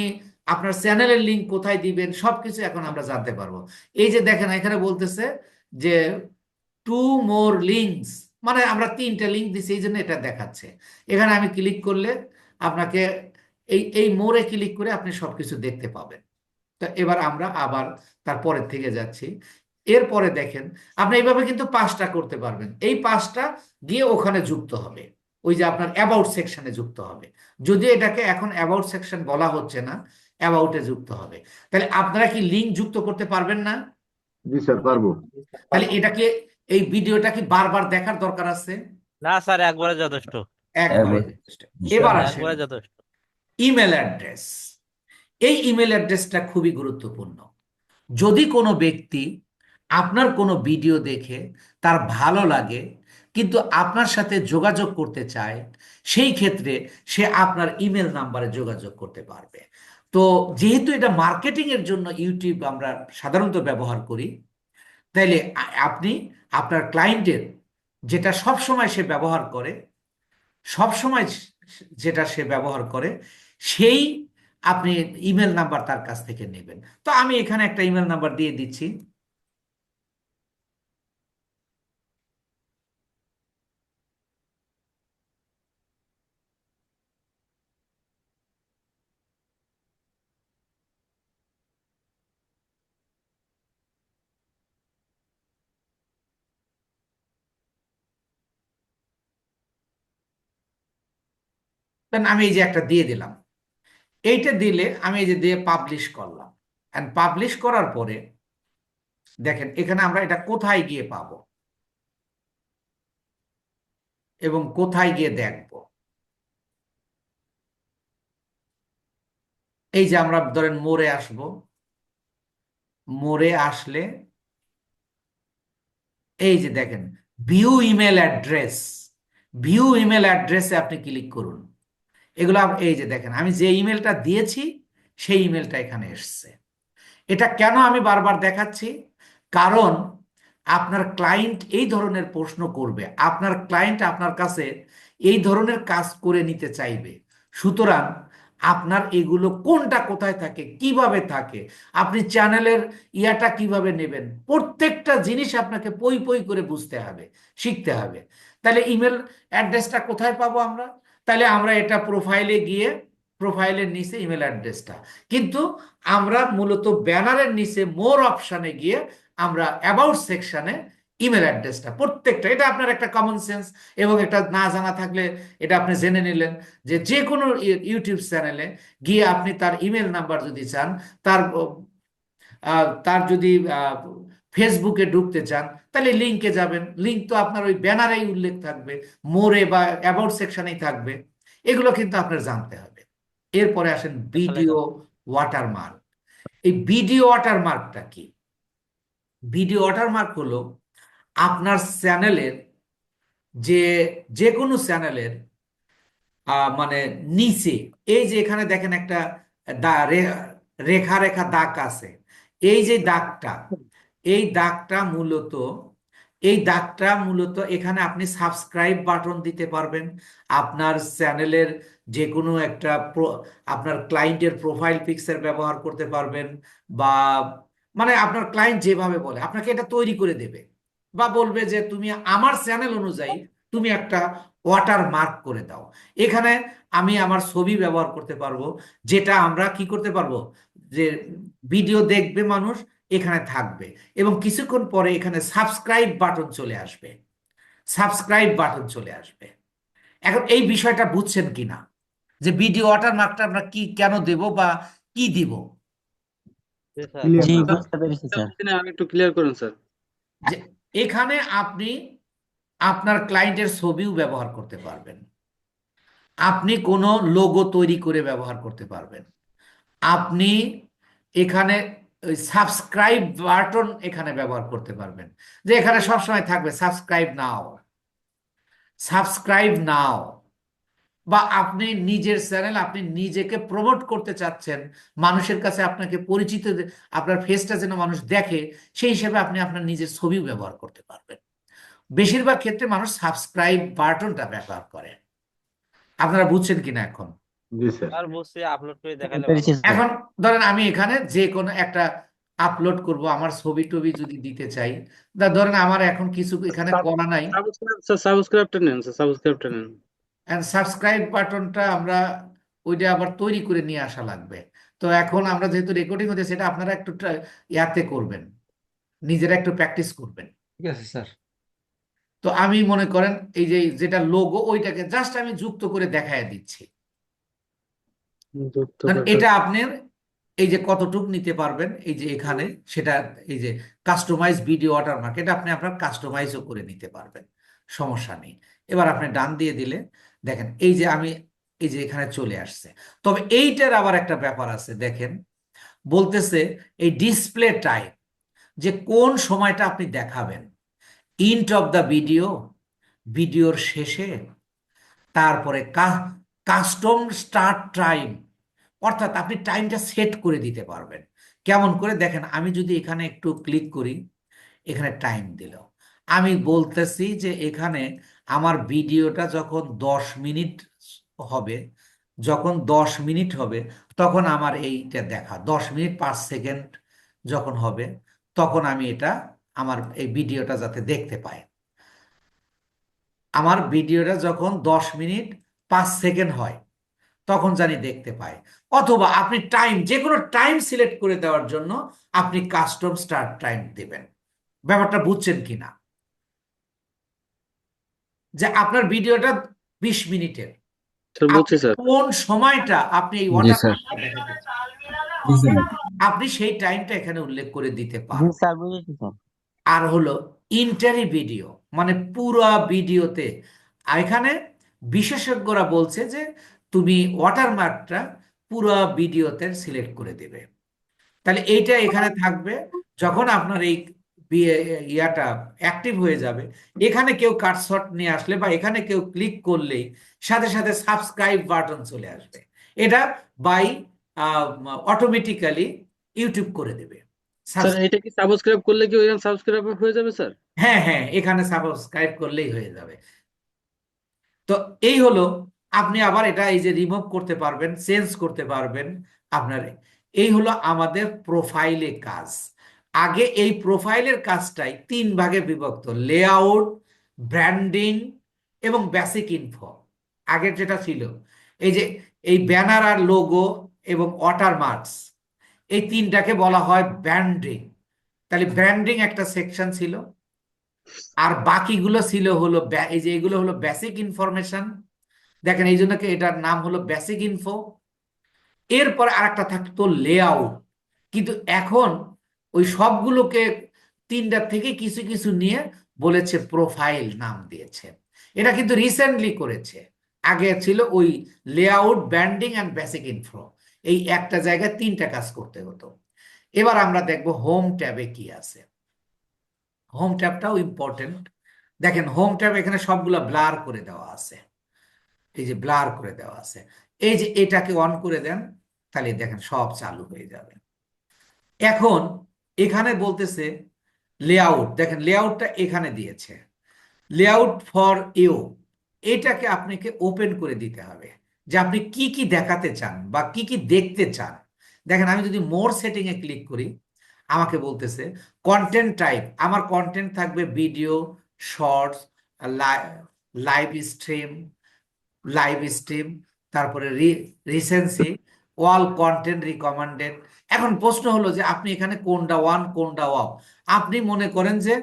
আপনার চ্যানেলের লিঙ্ক কোথায় দিবেন, সবকিছু এখন আমরা জানতে পারবো। এই যে দেখেন এখানে বলতেছে যে 2 more links, মানে আমরা 3টা লিঙ্ক দিছি, এই জন্য এটা দেখাচ্ছে। এখানে আমি ক্লিক করলে আপনাকে এই মোড়ে ক্লিক করে আপনি সবকিছু দেখতে পাবেন। তো এবার আমরা আবার তারপরের থেকে যাচ্ছি। এরপরে দেখেন, আপনি এইভাবে কিন্তু 5টা করতে পারবেন। এই 5টা গিয়ে ওখানে যুক্ত হবে, ওই যে আপনার অ্যাবাউট সেকশনে যুক্ত হবে। যদিও এটাকে এখন অ্যাবাউট সেকশন বলা হচ্ছে না, অ্যাবাউটে যুক্ত হবে। তাহলে আপনারা কি লিংক যুক্ত করতে পারবেন না? জি স্যার, পারবো। তাহলে এটাকে, এই ভিডিওটা কি বারবার দেখার দরকার আছে? না স্যার, একবারে যথেষ্ট। একবারে যথেষ্ট। এবার আসেন একবারে যথেষ্ট। Email address. এই ইমেল অ্যাড্রেসটা খুবই গুরুত্বপূর্ণ। যদি কোনো ব্যক্তি আপনার কোনো ভিডিও দেখে তার ভালো লাগে, কিন্তু আপনার সাথে যোগাযোগ করতে চায়, সেই ক্ষেত্রে সে আপনার ইমেল নাম্বারে যোগাযোগ করতে পারবে। তো যেহেতু এটা মার্কেটিং এর জন্য ইউটিউব আমরা সাধারণত ব্যবহার করি, তাইলে আপনি আপনার ক্লায়েন্টের যেটা সব সময় সে ব্যবহার করে, সব সময় যেটা সে ব্যবহার করে, সেই আপনি ইমেল নাম্বার তার কাছ থেকে নেবেন। তো আমি এখানে একটা ইমেল নাম্বার দিয়ে দিচ্ছি। আমি এই যে একটা দিয়ে দিলাম। এইটা দিলে আমি এই যে দিয়ে পাবলিশ করলাম। এন্ড পাবলিশ করার পরে দেখেন এখানে আমরা এটা কোথায় গিয়ে পাবো এবং কোথায় গিয়ে দেখবো। এই যে আমরা ধরেন মোড়ে আসব, মোড়ে আসলে এই যে দেখেন view email address, view email অ্যাড্রেসে আপনি ক্লিক করুন। এগুলো এই যে দেখেন আমি যে ইমেলটা দিয়েছি সেই ইমেলটা এখানে এসছে। এটা কেন আমি বারবার দেখাচ্ছি? কারণ আপনার ক্লায়েন্ট এই ধরনের প্রশ্ন করবে, আপনার ক্লায়েন্ট আপনার কাছে এই ধরনের কাজ করে নিতে চাইবে। সুতরাং আপনার এগুলো কোনটা কোথায় থাকে, কিভাবে থাকে, আপনি চ্যানেলের ইয়াটা কিভাবে নেবেন, প্রত্যেকটা জিনিস আপনাকে পই পই করে বুঝতে হবে, শিখতে হবে। তাহলে ইমেল অ্যাড্রেসটা কোথায় পাবো আমরা? তাহলে আমরা এটা প্রোফাইলে গিয়ে, প্রোফাইলের নিচে ইমেল অ্যাড্রেসটা, কিন্তু আমরা মূলত ব্যানারের নিচে মোর অপশনে গিয়ে আমরা অ্যাবাউট সেকশনে ইমেল অ্যাড্রেসটা প্রত্যেকটা, এটা আপনার একটা কমন সেন্স, এবং এটা না জানা থাকলে এটা আপনি জেনে নিলেন যে যে কোনো ইউটিউব চ্যানেলে গিয়ে আপনি তার ইমেল নাম্বার যদি চান, তার তার যদি ফেসবুকে ঢুকতে চান, তাহলে লিঙ্কে যাবেন, লিঙ্ক তো আপনার ওই ব্যানারেই উল্লেখ থাকবে, মোরে বা অ্যাবাউট সেকশনেই থাকবে। এগুলো কিন্তু আপনার জানতে হবে। এরপরে আসেন ভিডিও ওয়াটারমার্ক। এই ভিডিও ওয়াটারমার্কটা কি? ভিডিও ওয়াটারমার্ক হলো আপনার চ্যানেলের, যে যে কোনো চ্যানেলের মানে নিচে, এই যে এখানে দেখেন একটা রেখা রেখা দাগ আছে, এই যে দাগটা, এই দাগটা মূলত, এই দাগটা মূলত এখানে আপনি সাবস্ক্রাইব বাটন দিতে পারবেন, আপনার চ্যানেলের যে কোনো একটা আপনার ক্লায়েন্টের প্রোফাইল পিকচার ব্যবহার করতে পারবেন, বা মানে আপনার ক্লায়েন্ট যেভাবে বলে আপনাকে এটা তৈরি করে দেবে, বা বলবে যে তুমি আমার চ্যানেল অনুযায়ী তুমি একটা ওয়াটার মার্ক করে দাও। এখানে আমি আমার ছবি ব্যবহার করতে পারবো, যেটা আমরা কি করতে পারবো, যে ভিডিও দেখবে মানুষ এখানে থাকবে, এবং কিছুক্ষণ পরে এখানে সাবস্ক্রাইব বাটন চলে আসবে, সাবস্ক্রাইব বাটন চলে আসবে। এখন এই বিষয়টা বুঝছেন কিনা, যে ভিডিও ওয়াটারমার্কটা আমরা কি কেন দেব বা কি দিব? জি, ক্লিয়ার। বুঝতে পেরেছি স্যার। আমি একটু ক্লিয়ার করুন স্যার। যে এখানে আপনি আপনার ক্লায়েন্টের ছবিও ব্যবহার করতে পারবেন, আপনি কোনো লোগো তৈরি করে ব্যবহার করতে পারবেন, আপনি এখানে ওই সাবস্ক্রাইব বাটন এখানে ব্যবহার করতে পারবেন, যে এখানে সবসময় থাকবে সাবস্ক্রাইব নাও, সাবস্ক্রাইব নাও। বা আপনি নিজের চ্যানেল, আপনি নিজেকে প্রমোট করতে চাচ্ছেন, মানুষের কাছে আপনাকে পরিচিত, আপনার ফেসটা যেন মানুষ দেখে, সেই হিসেবে আপনি আপনার নিজের ছবিও ব্যবহার করতে পারবেন। বেশিরভাগ ক্ষেত্রে মানুষ সাবস্ক্রাইব বাটনটা ব্যবহার করে। আপনারা বুঝছেন কিনা এখন? জি স্যার। আর বুঝছি, আপলোড করে দেখালে ভালো। পেরেছি স্যার। এখন ধরেন আমি এখানে যে কোনো একটা আপলোড করব, আমার ছবি টবি যদি দিতে চাই, ধরেন আমার এখন কিছু এখানে করা নাই, সাবস্ক্রাইবটা নেন স্যার, সাবস্ক্রাইবটা নেন। সাবস্ক্রাইব বাটনটা আমরা ওইটা আবার তৈরি করে নিয়ে আসা লাগবে। তো এখন আমরা যেহেতু রেকর্ডিং হচ্ছে, সেটা আপনারা একটু ইয়াতে করবেন, নিজেরা একটু প্র্যাকটিস করবেন। ঠিক আছে স্যার। তো আমি মনে করেন এই যে যেটা লোগো, ওইটাকে জাস্ট আমি যুক্ত করে দেখায় দিচ্ছি। যুক্ত কারণ করে এটা আপনার এই যে কতটুক নিতে পারবেন, এই যে এখানে সেটা, এই যে কাস্টমাইজ ভিডিও ওয়াটারমার্ক, এটা আপনি আপনার কাস্টমাইজও করে নিতে পারবেন, সমস্যা নেই। এবার আপনি ডান দিয়ে দিলে দেখেন এই যে আমি এই যে এখানে চলে আসছে। তবে এইটার আবার একটা ব্যাপার আছে, দেখেন বলতেছে এই ডিসপ্লে টাইম, যে কোন সময়টা আপনি দেখাবেন, ইন্ট অফ দ্য ভিডিও, ভিডিওর শেষে, তারপরে কাস্টম স্টার্ট টাইম, অর্থাৎ আপনি টাইমটা সেট করে দিতে পারবেন। কেমন করে দেখেন, আমি যদি এখানে একটু ক্লিক করি, এখানে টাইম দিল, আমি বলতেছি যে এখানে আমার ভিডিওটা যখন 10 মিনিট হবে, যখন 10 মিনিট হবে, তখন আমার এইটা দেখা 10 মিনিট 5 সেকেন্ড যখন হবে, তখন আমি এটা আমার এই ভিডিওটা যাতে দেখতে পাই। আমার ভিডিওটা যখন 10 মিনিট 5 সেকেন্ড হয়, তখন জানি দেখতে পাই। অথবা আপনি টাইম, যে কোনো টাইম সিলেক্ট করে দেওয়ার জন্য আপনি কাস্টম স্টার্ট টাইম দেবেন। ব্যাপারটা বুঝছেন কিনা, যে আপনার ভিডিওটা 20 মিনিটের, স্যার, বুঝছি আপনি স্যার। কোন সময়টা আপনি এই জি স্যার। ওয়াটারমার্কটা দেখাতে চান, জি স্যার। আপনি সেই টাইমটা এখানে উল্লেখ করে দিতে জি পারবেন। স্যার, বুঝেছি স্যার। আর হলো ইন্টারি ভিডিও, মানে পুরো ভিডিওতে, আর এখানে বিশেষজ্ঞরা বলছে যে তুমি ওয়াটারমার্কটা পুরো ভিডিওতে সিলেক্ট করে দেবে। তাহলে এইটা এখানে থাকবে, যখন আপনার এই ইয়াটা অ্যাক্টিভ হয়ে যাবে, এখানে কেউ কাটশট নিয়ে আসলে বা এখানে কেউ ক্লিক করলেই সাথে সাথে সাবস্ক্রাইব বাটন চলে আসবে। এটা বাই অটোমেটিক্যালি ইউটিউব করে দেবে। স্যার, এটা কি সাবস্ক্রাইব করলে কি ওইখানে সাবস্ক্রাইব হয়ে যাবে স্যার? হ্যাঁ হ্যাঁ, এখানে সাবস্ক্রাইব করলেই হয়ে যাবে। তো এই হলো, আপনি আবার এটা এই যে রিমুভ করতে পারবেন, চেঞ্জ করতে পারবেন আপনার। এই হলো আমাদের প্রোফাইলে কাজ। আগে এই প্রোফাইলের কাজটাই 3 ভাগে বিভক্ত: লেআউট, ব্র্যান্ডিং এবং বেসিক ইনফো। আগের যেটা ছিল এই যে এই ব্যানার আর লোগো এবং ওয়াটারমার্কস, এই 3টাকে বলা হয় ব্র্যান্ডিং। তাহলে ব্র্যান্ডিং একটা সেকশন ছিল, আর বাকিগুলো ছিল হলো এই যে এগুলো হলো বেসিক ইনফরমেশন। দেখেন এই জন্য এটার নাম হলো বেসিক ইনফো। এরপর আরেকটা থাকতো লেআউট, কিন্তু এখন ওই সবগুলোকে 3টা থেকে কিছু কিছু নিয়ে বলেছে প্রোফাইল নাম দিয়েছে। এটা কিন্তু রিসেন্টলি করেছে, আগে ছিল ওই layout, branding and basic info, এই একটা জায়গায় 3টা কাজ করতে হতো। এবার আমরা দেখব হোম ট্যাবে কি আছে। হোম ট্যাবটাও ইম্পর্টেন্ট। দেখেন হোম ট্যাব এখানে সবগুলো ব্লার করে দেওয়া আছে, এই যে ব্লার করে দেওয়া আছে। এই যে এটাকে অন করে দেন, তাহলে দেখেন সব চালু হয়ে যাবে। এখন এখানে বলতেছে লেআউট, দেখেন লেআউটটা এখানে দিয়েছে, লেআউট ফর ইউ। এটাকে আপনাকে ওপেন করে দিতে হবে, যে আপনি কি কি দেখাতে চান বা কি কি দেখতে চান। দেখেন আমি যদি মোর সেটিং এ ক্লিক করি, আমাকে বলতেছে কন্টেন্ট টাইপ, আমার কন্টেন্ট থাকবে ভিডিও, শর্টস, লাইভ স্ট্রিম, তারপরে রিসেন্সি, অল কন্টেন্ট রিকমেন্ডেড। এখন প্রশ্ন হলো যে আপনি এখানে কোনটা ওয়ান কোনটা অফ। আপনি মনে করেন যে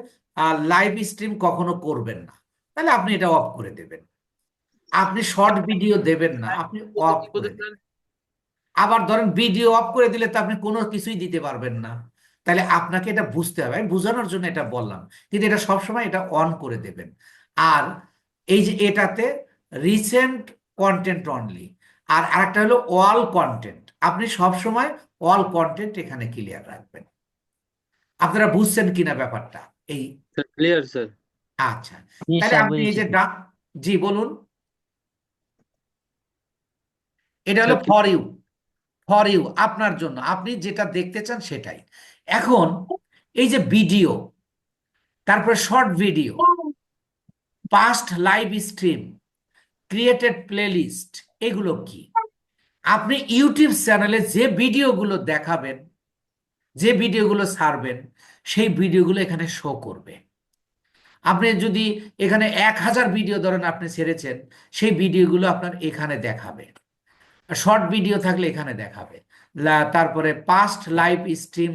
লাইভ স্ট্রিম কখনো করবেন না, তাহলে আপনি এটা অফ করে দেবেন। আপনি শর্ট ভিডিও দেবেন না, আপনি অফ করে দেবেন। আবার ধরেন ভিডিও অফ করে দিলে তো আপনি কোনো কিছুই দিতে পারবেন না। তাহলে আপনাকে এটা বুঝতে হবে, আমি বোঝানোর জন্য এটা বললাম, কিন্তু এটা সবসময় এটা অন করে দেবেন। আর এই যে এটাতে রিসেন্ট কন্টেন্ট অনলি, আর আরেকটা হলো অল কন্টেন্ট, আপনি সবসময় অল কন্টেন্ট এখানে ক্লিয়ার রাখবেন। আপনারা বুঝছেন কিনা ব্যাপারটা এই? Clear sir. আচ্ছা, জি তাহলে স্যার, আপনি এই বুঝেছি যে স্যার। জি বলুন। এটা হলো sir for you, for you, আপনার জন্য, আপনি যেটা দেখতে চান সেটাই। এখন এই যে ভিডিও, তারপরে short video, past live stream, created playlist, এগুলো কি? আপনি ইউটিউব চ্যানেলে যে ভিডিওগুলো দেখাবেন, যে ভিডিওগুলো ছাড়বেন, সেই ভিডিওগুলো এখানে শো করবে। আপনি যদি এখানে 1000 ভিডিও ধরেন আপনি ছেড়েছেন, সেই ভিডিওগুলো আপনার এখানে দেখাবে। শর্ট ভিডিও থাকলে এখানে দেখাবে। তারপরে past live stream,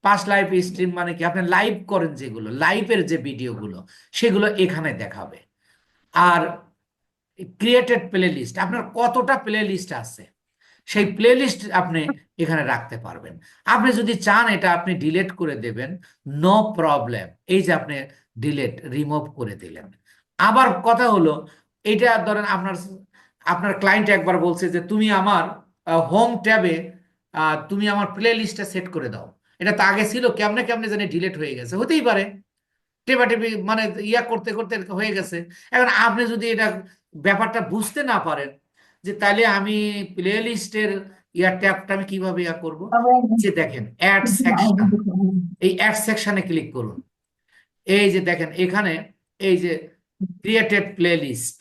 past live stream মানে কি, আপনি লাইভ করেন যেগুলো, লাইভের যে ভিডিওগুলো, সেগুলো এখানে দেখাবে। আর ক্রিয়েটেড প্লে লিস্ট, আপনার কতটা প্লে লিস্ট আছে, সেই প্লে লিস্ট আপনি এখানে রাখতে পারবেন। আপনি যদি চান এটা আপনি ডিলিট করে দেবেন, নো প্রবলেম, এই যে আপনি ডিলিট রিমুভ করে দিলেন। আবার কথা হলো, এটা ধরেন আপনার আপনার ক্লায়েন্ট একবার বলছে যে তুমি আমার হোম ট্যাবে তুমি আমার প্লে লিস্টটা সেট করে দাও। এটা তো আগে ছিল, কেমনে কেমনে জানি ডিলিট হয়ে গেছে, হতেই পারে টেপাটেপি মানে ইয়া করতে করতে হয়ে গেছে। এখন আপনি যদি এটা ব্যাপারটা বুঝতে না পারেন যে তাহলে আমি প্লে লিস্টের ট্যাবটা আমি কিভাবে ইয়া করব, যে দেখেন অ্যাড সেকশন, এই অ্যাড সেকশনে ক্লিক করুন। এই যে দেখেন এখানে এই যে ক্রিয়েটেড প্লে লিস্ট,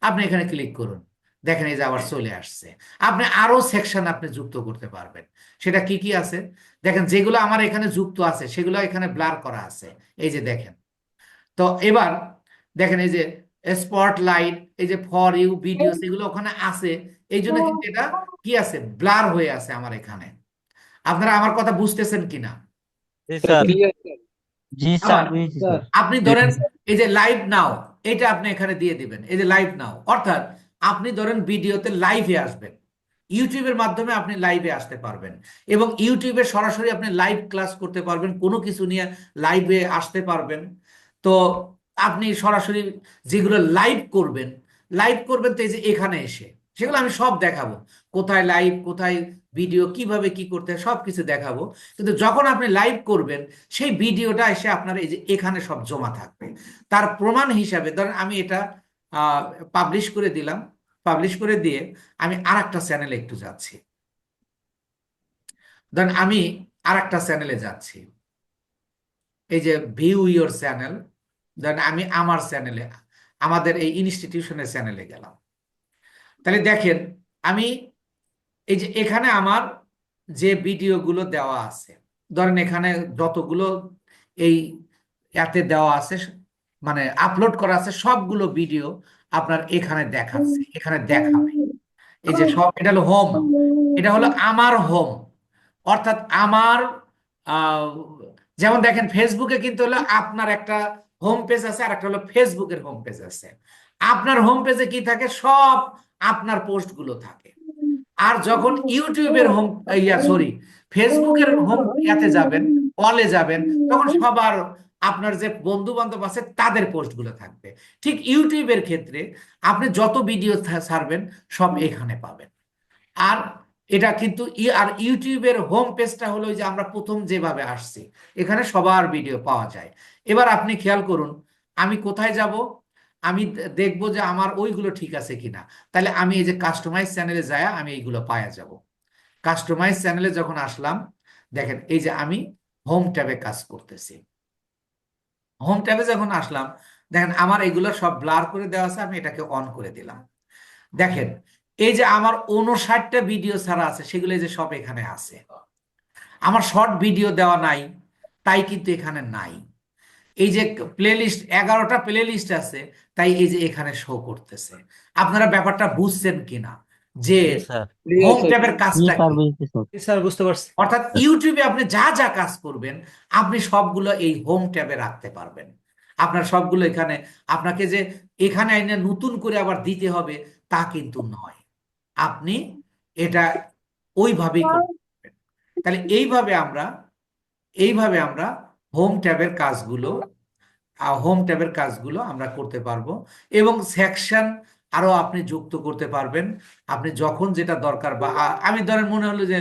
আপনি এখানে ক্লিক করুন, দেখেন এই যে আবার চলে আসছে। আপনি আরো সেকশন আপনি যুক্ত করতে পারবেন। সেটা কি কি আছে দেখেন, যেগুলো আমার এখানে যুক্ত আছে সেগুলো এখানে ব্লার করা আছে, এই যে দেখেন। তো এবার দেখেন এই যে স্পটলাইট, এই যে ফর ইউ ভিডিওস, এগুলো ওখানে আছে, এই জন্য কিন্তু এটা কি আছে, ব্লার হয়ে আছে আমার এখানে। আপনারা আমার কথা বুঝতেছেন কিনা? জি স্যার স্যার। Clear sir. জি স্যার, আবার বুঝেছি স্যার স্যার। আপনি ধরেন এই যে লাইভ নাও, এটা আপনি এখানে দিয়ে দিবেন, এই যে লাইভ নাও, অর্থাৎ আপনি ধরেন ভিডিওতে লাইভে আসবেন, ইউটিউবের মাধ্যমে আপনি লাইভে আসতে পারবেন, এবং ইউটিউবে সরাসরি আপনি লাইভ ক্লাস করতে পারবেন, কোনো কিছু নিয়ে লাইভে আসতে পারবেন। তো আপনি সরাসরি যেগুলো লাইভ করবেন, লাইভ করবেন তো এই যে এখানে এসে, সেগুলো আমি সব দেখাবো, কোথায় লাইভ, কোথায় ভিডিও, কিভাবে কি করতে হয় সব কিছু দেখাবো। কিন্তু যখন আপনি লাইভ করবেন, সেই ভিডিওটা এসে আপনার এই যে এখানে সব জমা থাকবে। তার প্রমাণ হিসাবে ধরেন আমি এটা পাবলিশ করে দিলাম, পাবলিশ করে দিয়ে আমি আর একটা চ্যানেলে একটু যাচ্ছি, ধরেন আমি আর একটা চ্যানেলে যাচ্ছি, এই যে ভিউ ইয়োর চ্যানেল, ধরেন আমি আমার চ্যানেলে, আমাদের এই ইনস্টিটিউশনের চ্যানেলে গেলাম। তাহলে দেখেন আমি এই যে এখানে আমার যে ভিডিওগুলো দেওয়া আছে, ধরেন এখানে যতগুলো এই অ্যাপে দেওয়া আছে, মানে আপলোড করা আছে, সবগুলো ভিডিও আপনার এখানে দেখাচ্ছে, এখানে দেখাবে। এই যে সব, এটা হলো হোম, এটা হলো আমার হোম, অর্থাৎ আমার আহ, যেমন দেখেন ফেসবুকে কিন্তু হলো আপনার একটা হোম পেজ আছে, আর একটা হলো ফেসবুকের হোম পেজ আছে। আপনার হোম পেজে কি থাকে, সব আপনার পোস্টগুলো থাকে। আর যখন ইউটিউবের হোম সরি ফেসবুকের হোম ইয়াতে যাবেন, অলে যাবেন, তখন সবার আপনার যে বন্ধু বান্ধব আছে তাদের পোস্টগুলো থাকবে। ঠিক ইউটিউবের ক্ষেত্রে আপনি যত ভিডিও ছাড়বেন সব এখানে পাবেন। আর এটা কিন্তু আর ইউটিউবের হোম পেজটা হলো ওই যে আমরা প্রথম যেভাবে আসছি, এখানে সবার ভিডিও পাওয়া যায়। এবার আপনি খেয়াল করুন, আমি কোথায় যাব, আমি দেখবো যে আমার ওইগুলো ঠিক আছে কিনা। তাহলে আমি এই যে কাস্টমাইজ চ্যানেলে যাই, আমি এইগুলো পাওয়া যাব। কাস্টমাইজ চ্যানেলে যখন আসলাম, দেখেন এই যে আমি হোম ট্যাবে কাজ করতেছি, হোম ট্যাবে যখন আসলাম, দেখেন আমার এগুলো সব ব্লার করে দেওয়া আছে, আমি এটাকে অন করে দিলাম। দেখেন এই যে আমার 59টা ভিডিও ছাড়া আছে, সেগুলো এই যে সব এখানে আছে। আমার শর্ট ভিডিও দেওয়া নাই, তাই কিন্তু এখানে নাই। এই যে প্লে লিস্ট, 11টা প্লে লিস্ট আছে, তাই এই যে এখানে শো করতেছে। আপনারা ব্যাপারটা বুঝছেন কিনা যে জি স্যার। Clear home sir. ট্যাবের জি কাজটা স্যার, কি? বুঝেছি স্যার। জি স্যার, বুঝতে পারছি। অর্থাৎ ইউটিউবে আপনি যা যা কাজ করবেন, আপনি সবগুলো এই হোম ট্যাবে রাখতে পারবেন। আপনার সবগুলো এখানে, আপনাকে যে এখানে এনে নতুন করে আবার দিতে হবে তা কিন্তু নয়, আপনি এটা ওইভাবেই করতে পারবেন। তাহলে এইভাবে আমরা এইভাবে আমরা হোম ট্যাবের কাজগুলো আমরা করতে পারবো, এবং সেকশন আরো আপনি যুক্ত করতে পারবেন। আপনি যখন যেটা দরকার, বা আমি ধরেন মনে হলো যে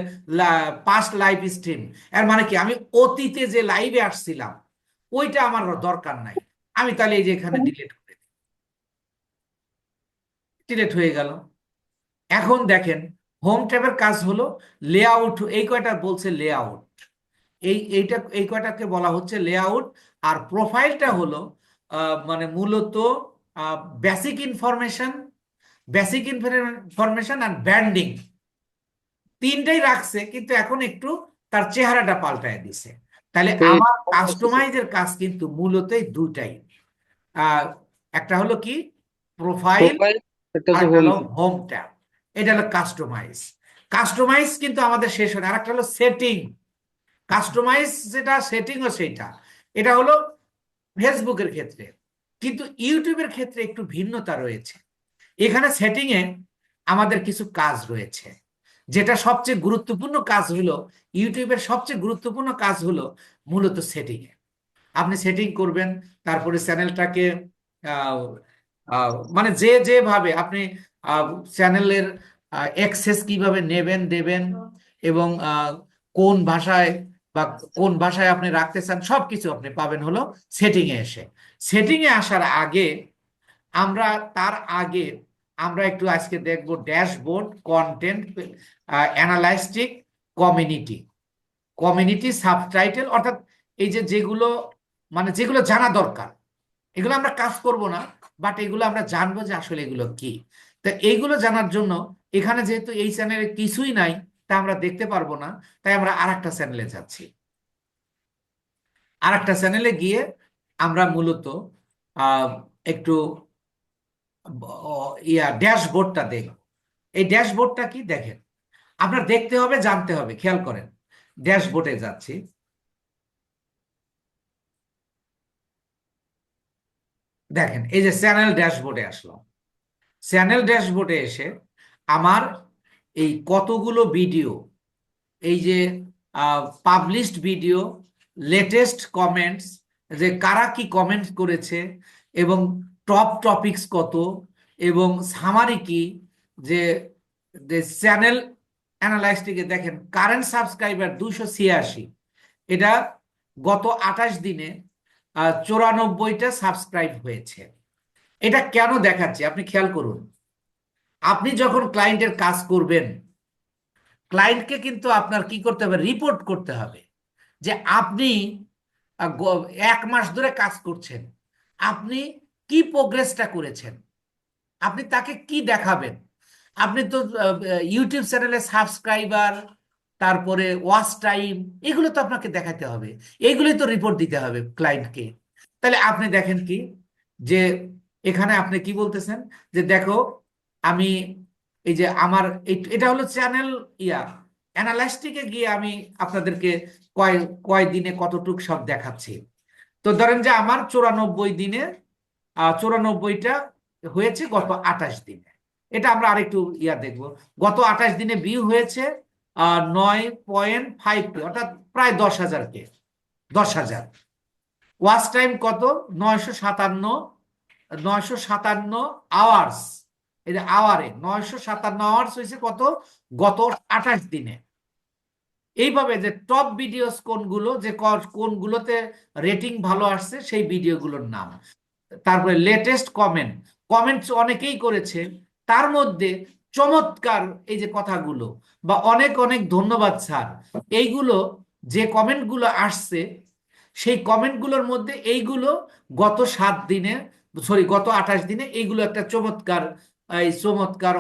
পাস্ট লাইভ স্ট্রিম, এর মানে কি আমি অতীতে যে লাইভে আসছিলাম ওইটা আমার দরকার নাই, আমি তাহলে এই যে এখানে ডিলিট হয়ে গেল। এখন দেখেন হোম ট্যাবের কাজ হলো লেআউট, এই কয়টা বলছে লেআউট, এই কয়টাকে বলা হচ্ছে লেআউট। আর প্রোফাইলটা হলো মানে মূলত বেসিক ইনফরমেশন, আর ব্র্যান্ডিং, তিনটাই রাখছে, কিন্তু এখন একটু তার চেহারাটা পাল্টায় দিছে। তাহলে আমার কাস্টমাইজের কাজ কিন্তু মূলত এই দুটাই। আহ, একটা হলো কি প্রোফাইল, প্রোফাইল একটা আর হচ্ছে একটা হোম হলো হোম ট্যাব। এটা হলো কাস্টমাইজ কিন্তু আমাদের শেষ হয় না। আর একটা হলো সেটিং। কাস্টমাইজ যেটা, সেটিংও সেটা, এটা হলো ফেসবুকের ক্ষেত্রে। কিন্তু ইউটিউবের ক্ষেত্রে একটু ভিন্নতা রয়েছে। এখানে সেটিং এ আমাদের কিছু কাজ রয়েছে, যেটা সবচেয়ে গুরুত্বপূর্ণ কাজ হলো, ইউটিউবের সবচেয়ে গুরুত্বপূর্ণ কাজ হলো মূলত সেটিং এ। আপনি সেটিং করবেন, তারপরে চ্যানেলটাকে মানে যেভাবে আপনি চ্যানেলের অ্যাক্সেস কিভাবে নেবেন দেবেন, এবং কোন ভাষায় বা কোন ভাষায় আপনি রাখতে চান, সবকিছু আপনি পাবেন হলো সেটিং এ এসে। সেটিং এ আসার আগে আমরা তার আগে আমরা একটু আজকে দেখব ড্যাশবোর্ড, কন্টেন্ট অ্যানালাইস্টিক, কমিউনিটি, সাবটাইটেল, অর্থাৎ এই যে যেগুলো মানে যেগুলো জানা দরকার, এগুলো আমরা কাজ করব না, বাট এগুলো আমরা জানবো যে আসলে এগুলো কি। তো এইগুলো জানার জন্য এখানে যেহেতু এই চ্যানেলে কিছুই নাই, তা আমরা দেখতে পারবো না, তাই আমরা আরেকটা চ্যানেলে যাচ্ছি। আরেকটা চ্যানেলে গিয়ে আমরা মূলত একটু ড্যাশবোর্ডটা দেখব। এই ড্যাশবোর্ডটা কি দেখেন, আপনার দেখতে হবে, জানতে হবে, খেয়াল করেন। ড্যাশবোর্ডে যাচ্ছি, দেখেন এই যে চ্যানেল ড্যাশবোর্ডে আসলাম। চ্যানেল ড্যাশবোর্ডে এসে আমার এই কতগুলো ভিডিও, এই যে পাবলিশড ভিডিও, লেটেস্ট কমেন্টস, যে কারা কি কমেন্ট করেছে, এবং টপ টপিকস কত, এবং সামারি কি, যে চ্যানেল অ্যানালাইসটিকে দেখেন কারেন্ট সাবস্ক্রাইবার 286, এটা গত 28 দিনে 94টা সাবস্ক্রাইব হয়েছে। এটা কেন দেখাচ্ছে আপনি খেয়াল করুন। আপনি যখন ক্লায়েন্টের কাজ করবেন, ক্লায়েন্টকে কিন্তু আপনার কি করতে হবে, রিপোর্ট করতে হবে যে আপনি 1 মাস ধরে কাজ করছেন, আপনি কি প্রোগ্রেসটা করেছেন, আপনি তাকে কি দেখাবেন। আপনি তো ইউটিউব চ্যানেলে সাবস্ক্রাইবার, তারপরে ওয়াচ টাইম, এগুলো তো আপনাকে দেখাতে হবে, এইগুলোই তো রিপোর্ট দিতে হবে ক্লায়েন্টকে। তাহলে আপনি দেখেন কি, যে এখানে আপনি কি বলতেছেন, যে দেখো আমি এই যে আমার এটা হলো চ্যানেল অ্যানালাইস্টিকে গিয়ে আমি আপনাদেরকে কয় কয় দিনে কতটুক সব দেখাচ্ছি। তো ধরেন যে আমার 94 দিনে 94টা হয়েছে গত 28 দিনে। এটা আমরা আরেকটু দেখবো। গত 28 দিনে ভিউ হয়েছে 9.5, অর্থাৎ প্রায় 10,000 কে, 10,000। ওয়াচ টাইম কত, 957 আওয়ার্স। এই যে আওয়ারে 957 আওয়ার্স হয়েছে কত, গত 28 দিনে। এইভাবে যে টপ ভিডিওস কোনগুলো, যে কোনগুলোতে রেটিং ভালো আসছে সেই ভিডিওগুলোর নাম। তারপরে লেটেস্ট কমেন্টস অনেকেই করেছে, তার মধ্যে চমৎকার এই যে কথাগুলো, বা অনেক অনেক ধন্যবাদ স্যার, এইগুলো যে কমেন্টগুলো আসছে, সেই কমেন্টগুলোর মধ্যে এইগুলো গত 7 দিনে, গত 28 দিনে, এইগুলো একটা চমৎকার,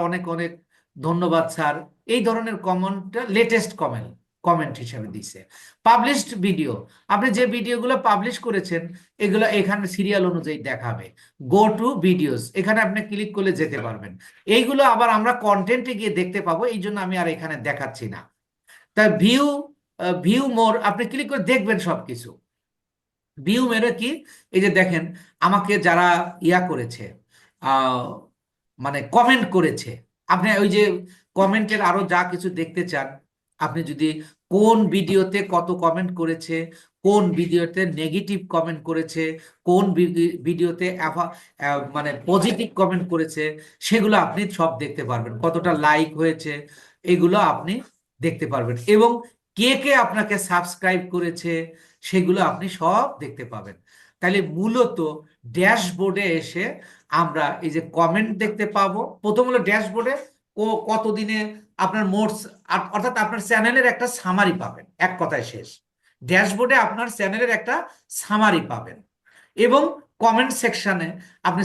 অনেক অনেক ধন্যবাদ স্যার, এই ধরনের কমেন্টটা লেটেস্ট কমেন্ট হিসেবে দিছে। পাবলিশড ভিডিও, আপনি যে ভিডিওগুলো পাবলিশ করেছেন এগুলো এখানে সিরিয়াল অনুযায়ী দেখাবে। গো টু ভিডিওস, এখানে আপনি ক্লিক করলে যেতে পারবেন। এইগুলো আবার আমরা কন্টেন্টে গিয়ে দেখতে পাবো, এই জন্য আমি আর এখানে দেখাচ্ছি না। তা ভিউ মোর, আপনি ক্লিক করে দেখবেন সবকিছু। ভিউ মেরে কি, এই যে দেখেন আমাকে যারা করেছে, মানে কমেন্ট করেছে, আপনি ওই যে কমেন্টের আরো যা কিছু দেখতে চান, আপনি যদি কোন ভিডিওতে কত কমেন্ট করেছে, কোন ভিডিওতে নেগেটিভ কমেন্ট করেছে, কোন ভিডিওতে মানে পজিটিভ কমেন্ট করেছে, সেগুলো আপনি সব দেখতে পারবেন। কতটা লাইক হয়েছে এগুলো আপনি দেখতে পারবেন, এবং কে কে আপনাকে সাবস্ক্রাইব করেছে সেগুলো আপনি সব দেখতে পাবেন। তাহলে মূলত ড্যাশবোর্ডে এসে আমরা এই যে কমেন্ট দেখতে পাবো। প্রথম হলো ড্যাশবোর্ডে কতদিনে আপনার মোটস, অর্থাৎ আপনার চ্যানেলের একটা সামারি পাবেন, এক কথায় শেষ। ড্যাশবোর্ডে আপনার চ্যানেলের একটা সামারি পাবেন, এবং কমেন্ট সেকশনে আপনি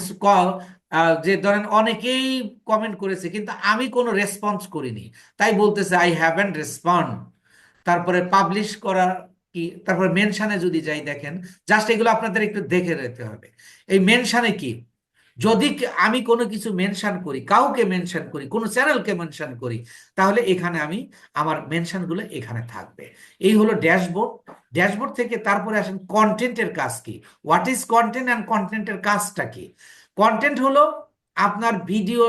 যে ধরেন অনেকেই কমেন্ট করেছে কিন্তু আমি কোনো রেসপন্স করিনি, তাই বলতেছে আই হ্যাভেন্ট রেসপন্ড। তারপরে পাবলিশ করা কি, তারপরে মেনশনে যদি যাই, দেখেন জাস্ট এগুলো আপনাদের একটু দেখে নিতে হবে। এই মেনশনে কি, যদি আমি কোনো কিছু মেনশন করি, কাউকে মেনশন করি, কোনো চ্যানেলকে মেনশন করি, তাহলে এখানে আমি আমার মেনশনগুলো এখানে থাকবে। এই হলো ড্যাশবোর্ড। ড্যাশবোর্ড থেকে তারপরে আসেন কন্টেন্টের কাজ কি, হোয়াট ইজ কন্টেন্ট অ্যান্ড কন্টেন্টের কাজটা কি। কন্টেন্ট হলো আপনার ভিডিও,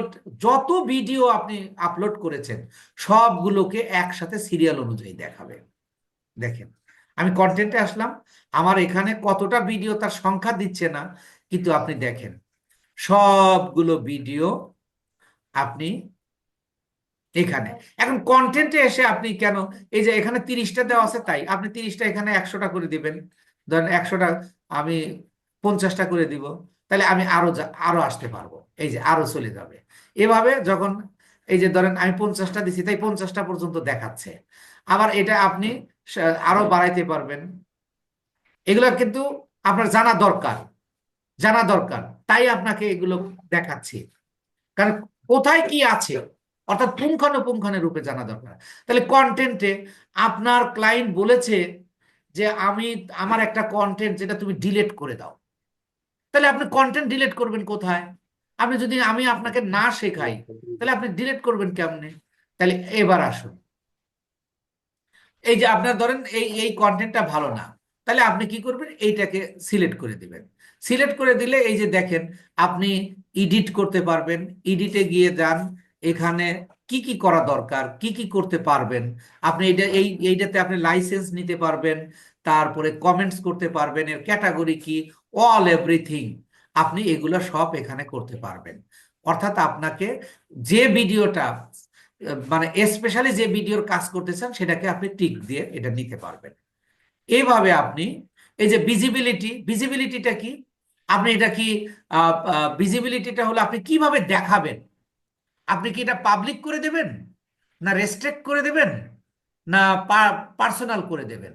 যত ভিডিও আপনি আপলোড করেছেন সবগুলোকে একসাথে সিরিয়াল অনুযায়ী দেখাবে। দেখেন আমি কন্টেন্টে আসলাম, আমার এখানে কতটা ভিডিও তার সংখ্যা দিচ্ছে না, কিন্তু আপনি দেখেন সবগুলো ভিডিও আপনি এখানে। এখন কন্টেন্টে এসে আপনি কেন, এই যে এখানে 30টা দেওয়া আছে, তাই আপনি 30টা এখানে 100টা করে দিবেন। ধরেন 100টা আমি 50টা করে দিব, তাহলে আমি আরো আসতে পারবো, এই যে আরো চলে যাবে। এভাবে যখন এই যে ধরেন আমি 50টা দিছি, তাই 50টা পর্যন্ত দেখাচ্ছে। আবার এটা আপনি আরো বাড়াইতে পারবেন। এগুলো কিন্তু আপনার জানা দরকার, জানা দরকার, তাই আপনাকে এগুলো দেখাচ্ছি। কারণ কোথায় কি আছে, অর্থাৎ পুঙ্খানুপুঙ্খানের রূপে জানা দরকার। তাহলে কন্টেন্টে আপনার ক্লায়েন্ট বলেছে যে আমার একটা কন্টেন্ট যেটা তুমি ডিলিট করে দাও, তাহলে আপনি কন্টেন্ট ডিলিট করবেন কোথায়? আপনি যদি আমি আপনাকে না শেখাই তাহলে আপনি ডিলিট করবেন কেমনে? তাহলে এবার আসুন, এই যে আপনার ধরেন এই এই কন্টেন্টটা ভালো না, তাহলে আপনি কি করবেন, এইটাকে সিলেক্ট করে দিবেন। সিলেক্ট করে দিলে এই যে দেখেন আপনি এডিট করতে পারবেন। এডিটে গিয়ে যান, এখানে কি কি করা দরকার, কি কি করতে পারবেন আপনি, এইটাতে আপনি লাইসেন্স নিতে পারবেন, তারপরে কমেন্টস করতে পারবেন, এর ক্যাটাগরি কি, অল এভরিথিং আপনি এগুলো সব এখানে করতে পারবেন। অর্থাৎ আপনাকে যে ভিডিওটা মানে স্পেশালি যে ভিডিওর কাজ করতে চান সেটাকে আপনি টিক দিয়ে এটা নিতে পারবেন। এইভাবে আপনি এই যে ভিজিবিলিটিটা কি, আপনি এটা কি ভিজিবিলিটিটা হলো আপনি কিভাবে দেখাবেন। আপনি কি এটা পাবলিক করে দেবেন, না রেস্ট্রিক্ট করে দেবেন, না পার্সোনাল করে দেবেন,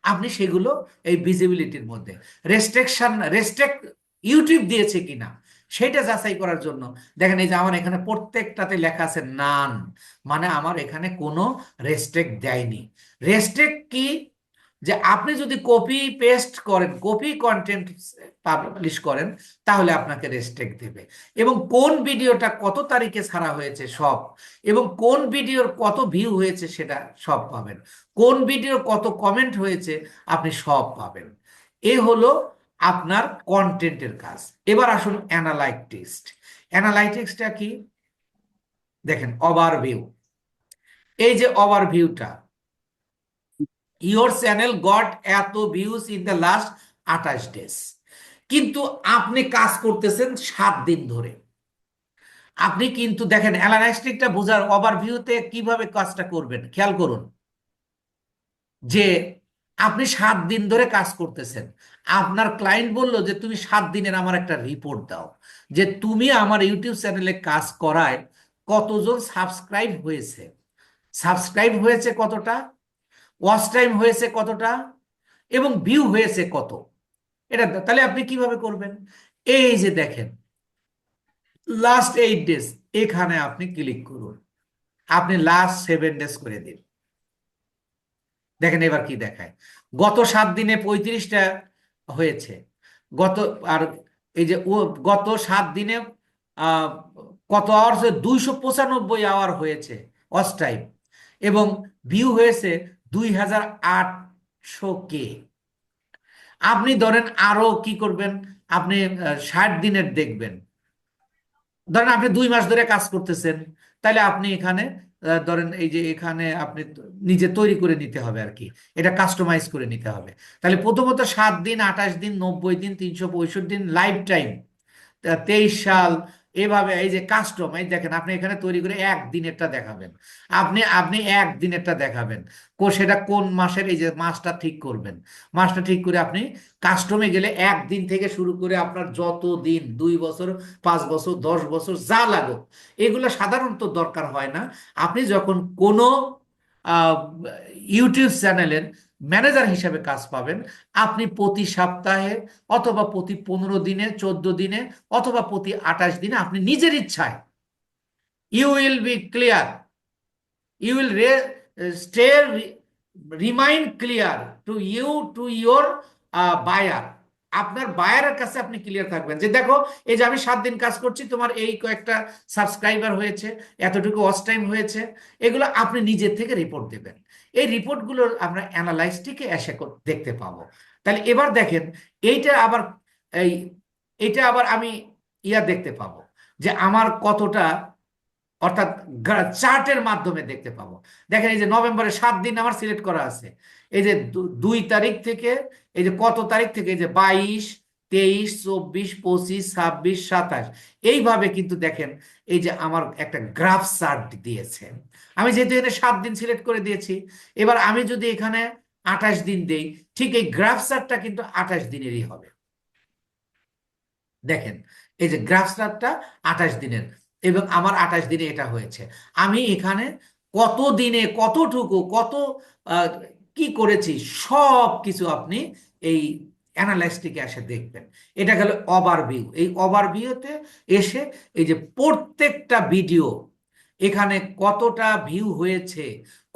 আপনি সেগুলো এই ভিজিবিলিটির মধ্যে রেস্ট্রিক্ট ইউটিউব দিয়েছে কিনা সেটা যাচাই করার জন্য দেখেন এই যে আমার এখানে প্রত্যেকটাতে লেখা আছে নান, মানে আমার এখানে কোনো রেস্ট্রিক্ট দেয়নি। রেস্ট্রিক্ট কি, যে আপনি যদি কপি পেস্ট করেন, কপি কন্টেন্ট পাবলিশ করেন, তাহলে আপনাকে রেস্ট্রিক্ট দেবে, এবং কোন ভিডিওটা কত তারিখে ছাড়া হয়েছে সব, এবং কোন ভিডিওর কত ভিউ হয়েছে সেটা সব পাবেন, কোন ভিডিওর কত কমেন্ট হয়েছে আপনি সব পাবেন। এ হলো আপনার কন্টেন্টের কাজ। এবার আসুন অ্যানালাইটিক্সটা কি, দেখেন ওভারভিউ। এই যে ওভারভিউটা, ইওর চ্যানেল গট এত views in the last 28 days, কিন্তু আপনি কাজ করতেছেন 7 দিন ধরে। আপনি কিন্তু দেখেন অ্যানালাইটিক্সটা বোঝার, ওভারভিউতে কিভাবে কাজটা করবেন খেয়াল করুন, যে আপনি 7 দিন ধরে কাজ করতেছেন, আপনার ক্লায়েন্ট বলল যে তুমি 7 দিনের আমার একটা রিপোর্ট দাও, যে তুমি আমার ইউটিউব চ্যানেলে কাজ করায় কতজন সাবস্ক্রাইব হয়েছে কতটা, ওয়াচ টাইম হয়েছে কতটা, এবং ভিউ হয়েছে কত। এটা তাহলে আপনি কিভাবে করবেন, এই যে দেখেন লাস্ট 8 ডেজ, এখানে আপনি ক্লিক করুন, আপনি লাস্ট 7 ডেজ করে দিন। দেখেন এবার কি দেখায়, গত 7 দিনে 35টা হয়েছে, গত আর এই যে গত 7 দিনে আহ, কত আওয়ার, 295 আওয়ার হয়েছে ওয়াচ টাইম, এবং ভিউ হয়েছে 2800 কে। আপনি ধরেন আরো কি করবেন, আপনি 60 দিনের দেখবেন, ধরেন আপনি 2 মাস ধরে কাজ করতেছেন, তাহলে আপনি এখানে ধরেন এই যে এখানে আপনি নিজে তৈরি করে নিতে হবে আর কি, এটা কাস্টমাইজ করে নিতে হবে। তাহলে প্রথমত 7 দিন, 28 দিন, 90 দিন, 365 দিন, লাইফ টাইম, 23 সাল, এভাবে এই যে কাস্টম, এই দেখেন আপনি এখানে তৈরি করে একদিনেরটা দেখাবেন, আপনি একদিনেরটা দেখাবেন, সেটা কোন মাসের, এই যে মাসটা ঠিক করবেন, মাসটা ঠিক করে আপনি কাস্টমে গেলে একদিন থেকে শুরু করে আপনার যত দিন, 2 বছর, 5 বছর, 10 বছর যা লাগুক, এগুলো সাধারণত দরকার হয় না। আপনি যখন কোনো আহ, ইউটিউব চ্যানেলের ম্যানেজার হিসেবে কাজ পাবেন, আপনি প্রতি সপ্তাহে অথবা প্রতি 15 দিনে, 14 দিনে, অথবা প্রতি 28 দিনে আপনি নিজের ইচ্ছায়, you will be clear, you will stay remind clear to you, to your buyer. আপনার বায়ারের কাছে আপনি ক্লিয়ার থাকবেন যে দেখো, এই যে আমি 7 দিন কাজ করছি, তোমার এই কয়েকটা সাবস্ক্রাইবার হয়েছে, এতটুকু ওয়াচ টাইম হয়েছে, এগুলো আপনি নিজের থেকে রিপোর্ট দেবেন। এই রিপোর্টগুলোর আমরা অ্যানালাইসটিকে এসে দেখতে পাবো। তাহলে এবার দেখেন, এইটা আবার এই এটা আবার আমি দেখতে পাবো যে আমার কতটা, অর্থাৎ চার্টের মাধ্যমে দেখতে পাবো। দেখেন এই যে নভেম্বরের 7 দিন আমার সিলেক্ট করা আছে, এই যে 2 তারিখ থেকে, এই যে কত তারিখ থেকে, এই যে 22, 23, 24, 25, 26, 27, এইভাবে কিন্তু দেখেন এই যে আমার একটা গ্রাফ চার্ট দিয়েছে। আমি যেহেতু এখানে 7 দিন সিলেক্ট করে দিয়েছি, এবার আমি যদি এখানে 28 দিন দেই, ঠিক এই গ্রাফ চার্টটা কিন্তু 28 দিনেরই হবে। দেখেন এই যে গ্রাফ চার্টটা 28 দিনের, এবং আমার 28 দিনে এটা হয়েছে। আমি এখানে কত দিনে কতটুকু কত কি করেছি সব কিছু আপনি এই অ্যানালাইসটিকে এসে দেখবেন। এটা গেল ওভারভিউ। এই ওভারভিউতে এসে এই যে প্রত্যেকটা ভিডিও, এখানে কতটা ভিউ হয়েছে,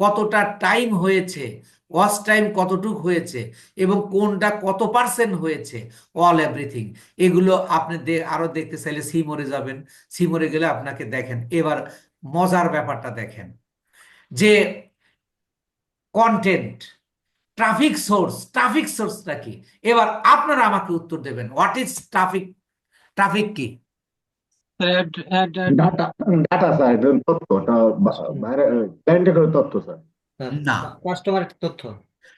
কতটা টাইম হয়েছে, ওয়াচ টাইম কতটুক হয়েছে, এবং কোনটা কত পার্সেন্ট হয়েছে, অল এভরিথিং, এগুলো আপনি আরো দেখতে চাইলে সিমরে যাবেন। সিমরে গেলে আপনাকে দেখেন, এবার মজার ব্যাপারটা দেখেন যে কন্টেন্ট, ট্রাফিক সোর্সটা কি। এবার আপনারা আমাকে উত্তর দেবেন, হোয়াট ইজ ট্রাফিক, ট্রাফিক কি? ডাটা, ডাটা স্যার, এটা তথ্য, ওটা বাইরে ক্লায়েন্টের তথ্য স্যার। না, কাস্টমারের তথ্য।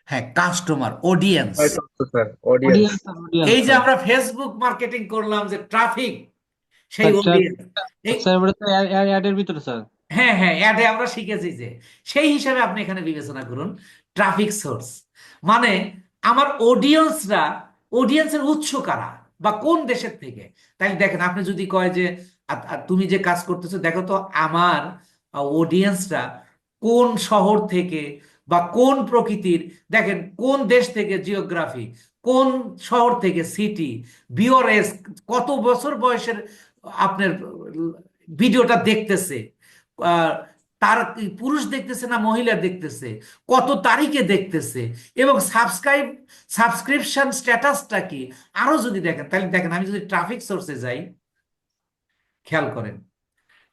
হ্যাঁ, কাস্টমার, অডিয়েন্স। তথ্য স্যার, অডিয়েন্স। এই যে আমরা ফেসবুক মার্কেটিং করলাম যে ট্রাফিক, সেই অডিয়েন্স, স্যার ওটা তো অ্যাডের ভিতরে স্যার। হ্যাঁ হ্যাঁ, অ্যাডে আমরা শিখেছি যে, সেই হিসাবে আপনি এখানে বিবেচনা করুন ট্রাফিক সোর্স, মানে আমার অডিয়েন্সরা, অডিয়েন্সের উৎস কারা বা কোন দেশের থেকে। তাই দেখেন, আপনি যদি কয় যে তুমি যে কাজ করতেছো, দেখো তো আমার অডিয়েন্সরা কোন শহর থেকে বা কোন প্রকৃতির, দেখেন কোন দেশ থেকে, জিওগ্রাফি, কোন শহর থেকে, সিটি, বিওরেস, কত বছর বয়সের আপনার ভিডিওটা দেখতেছে, আহ, তার পুরুষ দেখতেছে না মহিলা দেখতেছে, কত তারিখে দেখতেছে, এবং সাবস্ক্রিপশন স্ট্যাটাসটা কি। আরো যদি দেখেন, তাহলে দেখেন আমি যদি ট্রাফিক সোর্সে যাই, খেয়াল করেন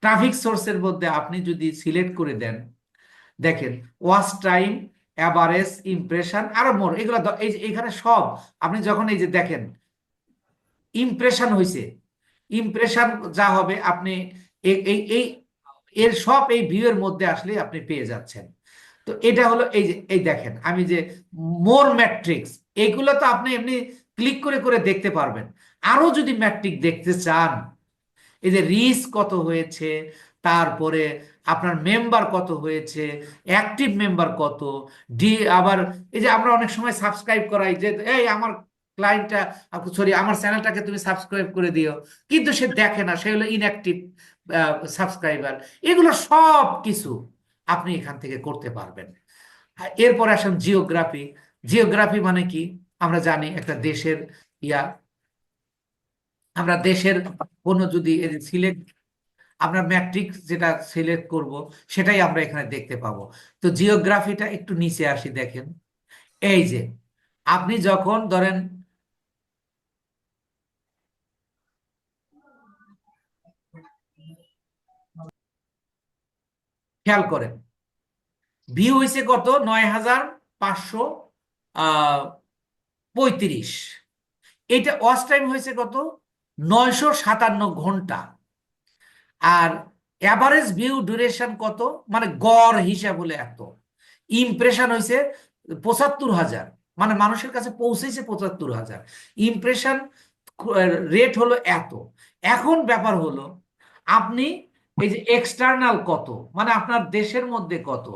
ট্রাফিক সোর্সের মধ্যে আপনি যদি সিলেক্ট করে দেন, দেখেন ওয়াচ টাইম, অ্যাভারেজ, ইমপ্রেশন, আরো মোর, এগুলো এই যে এখানে সব আপনি যখন এই যে দেখেন ইমপ্রেশন হয়েছে, ইমপ্রেশন যা হবে আপনি এই এর সব এই ভিউ এর মধ্যে আসলে আপনি পেয়ে যাচ্ছেন। তো এটা হলো এই যে, এই দেখেন আমি যে মোর ম্যাট্রিক্স, এগুলো তো আপনি এমনি ক্লিক করে করে দেখতে পারবেন। আরো যদি ম্যাট্রিক দেখতে চান, এই যে রিচ কত হয়েছে, তারপরে আপনার মেম্বার কত হয়েছে, অ্যাক্টিভ মেম্বার কত, আবার এই যে আমরা অনেক সময় সাবস্ক্রাইব করাই যে এই আমার ক্লায়েন্টটা, সরি আমার চ্যানেলটাকে তুমি সাবস্ক্রাইব করে দিও, কিন্তু সে দেখে না, সে হলো ইনঅ্যাক্টিভ সাবস্ক্রাইবার। এগুলো সব কিছু আপনি এখান থেকে করতে পারবেন। এরপরে আসেন জিওগ্রাফি। জিওগ্রাফি মানে কি? আমরা জানি একটা দেশের ইয়া, আমরা দেশের কোনো যদি সিলেক্ট, আমরা ম্যাট্রিক্স যেটা সিলেক্ট করব সেটাই আমরা এখানে দেখতে পাবো। তো জিওগ্রাফিটা একটু নিচে আসি, দেখেন এই যে আপনি যখন ধরেন খেয়াল করেন, ভিউ হয়েছে কত, 9,535, এটা ওয়াচ টাইম হয়েছে কত, 957 ঘন্টা। আর অ্যাভারেজ ভিউ ডিউরেশন কত, মানে গড় হিসাব হলে এত, ইমপ্রেশন হয়েছে ৭৫,০০০, মানে মানুষের কাছে পৌঁছেছে ৭৫,০০০, ইমপ্রেশন রেট হলো এত। এখন ব্যাপার হলো আপনি এই যে এক্সটার্নাল কত, মানে আপনার দেশের মধ্যে কত,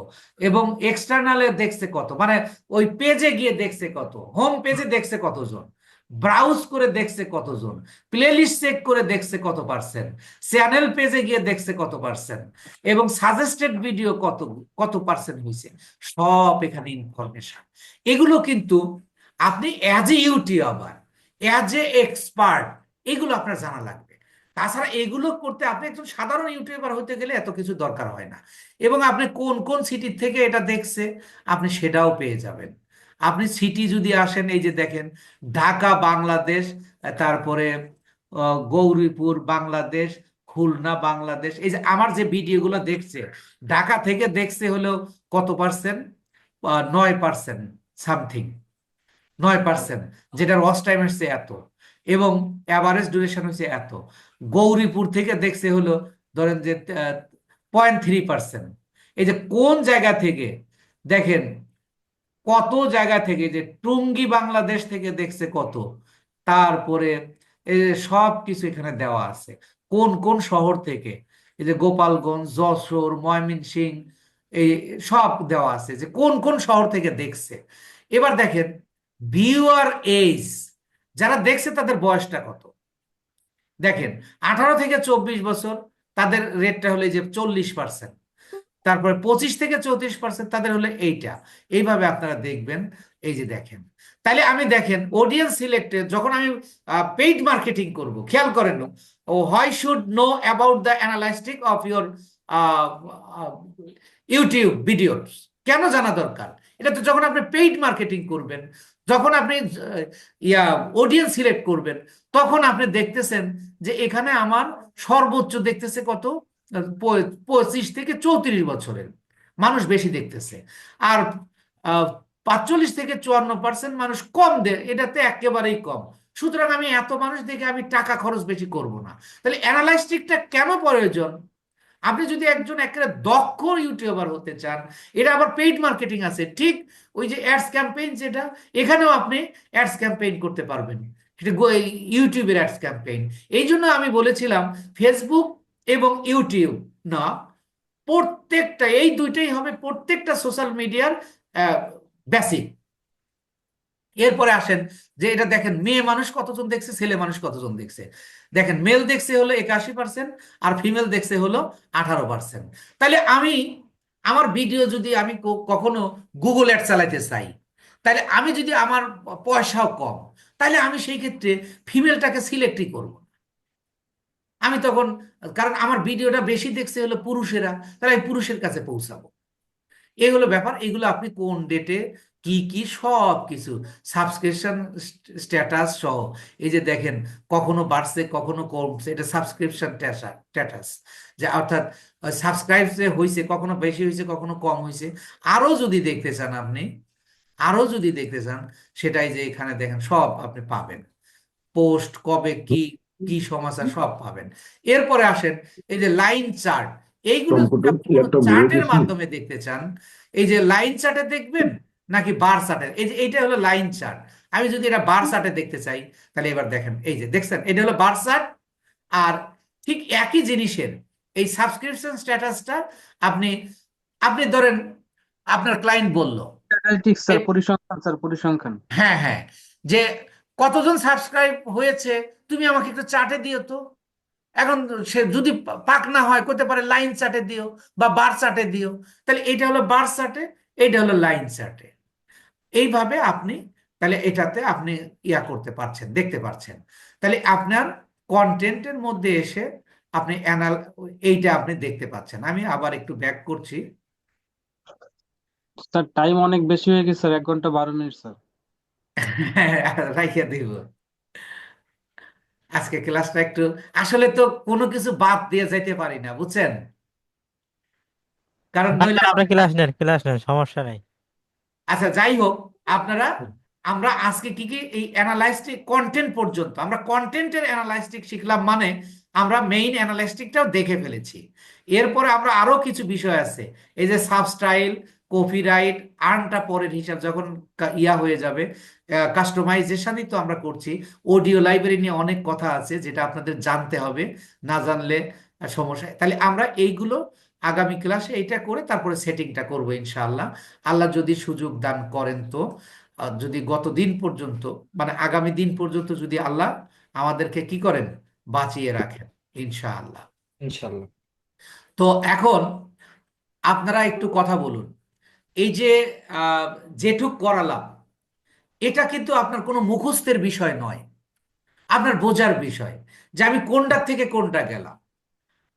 এবং এক্সটার্নালে দেখছে কত, মানে ওই পেজে গিয়ে দেখছে কত, হোম পেজে দেখছে কতজন, ব্রাউজ করে দেখছে কতজন, প্লেলিস্ট চেক করে দেখছে কত পার্সেন্ট, চ্যানেল পেজে গিয়ে দেখছে কত পার্সেন্ট, এবং সাজেস্টেড ভিডিও কত কত পার্সেন্ট হয়েছে, সব এখানে ইনফরমেশন। এগুলো কিন্তু আপনি as a YouTuber, as a expert, এগুলো আপনার জানা লাগবে। তাছাড়া এগুলো করতে আপনি একজন সাধারণ ইউটিউবার হতে গেলে এত কিছু দরকার হয় না। এবং আপনি কোন কোন সিটি থেকে এটা দেখছে আপনি সেটাও পেয়ে যাবেন। আপনি সিটি যদি আসেন, এই যে দেখেন ঢাকা বাংলাদেশ, তারপরে গৌরীপুর বাংলাদেশ, খুলনা বাংলাদেশ, এই যে আমার যে ভিডিওগুলো দেখছে, ঢাকা থেকে দেখছে হলো কত পার্সেন্ট, ৯% সামথিং, ৯%, যেটার ওয়াচ টাইম হচ্ছে এত, এবং অ্যাভারেজ ডিউরেশন হচ্ছে এত। গৌরীপুর থেকে দেখছে হলো ধরেন যে 0.3%। এই যে কোন জায়গা থেকে দেখেন, কত জায়গা থেকে, যে টুঙ্গি বাংলাদেশ থেকে দেখছে কত, তারপরে এই যে সব কিছু এখানে দেওয়া আছে, কোন কোন শহর থেকে, এই যে গোপালগঞ্জ, যশোর, ময়মনসিংহ, এই সব দেওয়া আছে যে কোন কোন শহর থেকে দেখছে। এবার দেখেন ভিউয়ার এজ, যারা দেখছে তাদের বয়সটা কত, দেখেন 18 থেকে 24 বছর তাদের রেটটা হলো এই যে 40%, তারপরে 25 থেকে 34% তাদের হলো এইটা। এইভাবে আপনারা দেখবেন, এই যে দেখেন। তাহলে আমি দেখেন অডিয়েন্স সিলেক্টেড, যখন আমি পেইড মার্কেটিং করব, খেয়াল করেন, ও why should know about the analytics of your YouTube videos, কেন জানা দরকার? এটা তো যখন আপনি পেইড মার্কেটিং করবেন, যখন আপনি অডিয়েন্স সিলেক্ট করবেন, তখন আপনি দেখতেছেন যে এখানে আমার সর্বোচ্চ দেখতেছে কত, 25 থেকে 34 বছরের মানুষ বেশি দেখতেছে, আর 45 থেকে 54% মানুষ কম এটাতে একেবারেই কম। সুতরাং আমি এত মানুষ দেখে আমি টাকা খরচ বেশি করব না। তাহলে অ্যানালাইস্টিকটা কেন প্রয়োজন? আপনি যদি একজন একেবারে দক্ষ ইউটিউবার হতে চান, এটা আবার পেইড মার্কেটিং আছে, ঠিক ওই যে অ্যাডস ক্যাম্পেইন, যেটা এখানেও আপনি অ্যাডস ক্যাম্পেইন করতে পারবেন, সেটা ইউটিউবের অ্যাডস ক্যাম্পেইন। এই জন্য আমি বলেছিলাম ফেসবুক এবং ইউটিউব না, প্রত্যেকটা, এই দুইটাই হবে প্রত্যেকটা সোশ্যাল মিডিয়ার বেসিক। এরপরে আসেন যে এটা দেখেন মেয়ে মানুষ কতজন দেখছে, ছেলে মানুষ কতজন দেখছে। দেখেন মেল দেখছে হলো 81%, আর ফিমেল দেখছে হলো 18%। তাহলে আমি আমার ভিডিও যদি আমি কখনো গুগল অ্যাড চালাইতে চাই, তাহলে আমি যদি আমার পয়সাও কম, তাহলে আমি সেই ক্ষেত্রে ফিমেলটাকে সিলেক্টই করব আমি তখন, কারণ আমার ভিডিওটা বেশি দেখছে হলো পুরুষেরা, তাহলে আমি পুরুষের কাছে পৌঁছাবো। এই হলো ব্যাপার। এগুলো আপনি কোন ডেটে কি কি সব কিছু সাবস্ক্রিপশন স্ট্যাটাস সহ, এই যে দেখেন কখনো বাড়ছে কখনো কমছে, এটা সাবস্ক্রিপশন স্ট্যাটাস, যে অর্থাৎ সাবস্ক্রাইব হয়েছে, কখনো বেশি হয়েছে কখনো কম হয়েছে। আরো যদি দেখতে চান আপনি, আরো যদি দেখতে চান, সেটাই যে এখানে দেখেন সব আপনি পাবেন, পোস্ট কবে কি কি সমাচার সব পাবেন। এরপরে আসেন এই যে লাইন চার্ট, এইগুলো যদি কম্পিউটার আপনি কোনো ল্যাপটপ চার্টের গেছি মাধ্যমে দেখতে চান, এই যে লাইন চার্টে দেখবেন নাকি বার চার্টে, এই যে এইটা হলো লাইন চার্ট। আমি যদি এটা বার চার্টে দেখতে চাই, তাহলে এবার দেখেন এই যে দেখছেন এটা হলো বার চার্ট। আর ঠিক একই জিনিসের এই সাবস্ক্রিপশন স্ট্যাটাসটা আপনি আপনি ধরেন আপনার ক্লায়েন্ট বলল, স্ট্যাটিস্টিক্স স্যার, পরিসংখ্যান স্যার, পরিসংখ্যান। হ্যাঁ হ্যাঁ, যে কতজন সাবস্ক্রাইব হয়েছে তুমি আমাকে একটু চার্টে দিও তো। এখন সে যদি পাক না হয় করতে পারে লাইন চার্টে দিও বা বার চার্টে দিও। তাহলে এটা হলো বার চার্টে, এটা হলো লাইন চার্টে। এইভাবে আপনি তাহলে এটাতে আপনি করতে পারছেন, দেখতে পারছেন। তাহলে আপনার কন্টেন্টের মধ্যে এসে আপনি এইটা আপনি দেখতে পাচ্ছেন। আমি আবার একটু ব্যাক করছি। স্যার টাইম অনেক বেশি হয়ে গেছে স্যার, 1 ঘন্টা 12 মিনিট স্যার। রাখিয়া দিব। আজকে ক্লাসটা একটু, আসলে তো কোনো কিছু বাদ দিয়ে যাইতে পারি না, বুঝছেন, কারণ নইলে আপনি ক্লাস নেন, সমস্যা নাই। আচ্ছা যাই হোক, আপনারা, আমরা আজকে কি কি এই অ্যানালাইস্টিক কন্টেন্ট পর্যন্ত, আমরা কন্টেন্টের অ্যানালাইস্টিক শিখলাম, মানে আমরা মেইন অ্যানালাইস্টিকটাও দেখে ফেলেছি। এরপরে আমরা আরো কিছু বিষয় আছে, এই যে সাবস্টাইল, কপিরাইট, আর্নটা পরের হিসাব, যখন ইয়া হয়ে যাবে, কাস্টমাইজেশনই তো আমরা করছি। অডিও লাইব্রেরি নিয়ে অনেক কথা আছে যেটা আপনাদের জানতে হবে, না জানলে সমস্যা। তাহলে আমরা এইগুলো আগামী ক্লাসে এইটা করে তারপরে সেটিংটা করবো ইনশাআল্লাহ। আল্লাহ যদি সুযোগ দান করেন তো, যদি গত দিন পর্যন্ত, মানে আগামী দিন পর্যন্ত যদি আল্লাহ আমাদেরকে কি করেন, বাঁচিয়ে রাখেন ইনশাআল্লাহ। ইনশাল্লাহ। তো এখন আপনারা একটু কথা বলুন। এই যে আহ, যেটুক করালাম, এটা কিন্তু আপনার কোনো মুখস্থের বিষয় নয়, আপনার বোঝার বিষয় যে আমি কোনটা থেকে কোনটা গেলাম।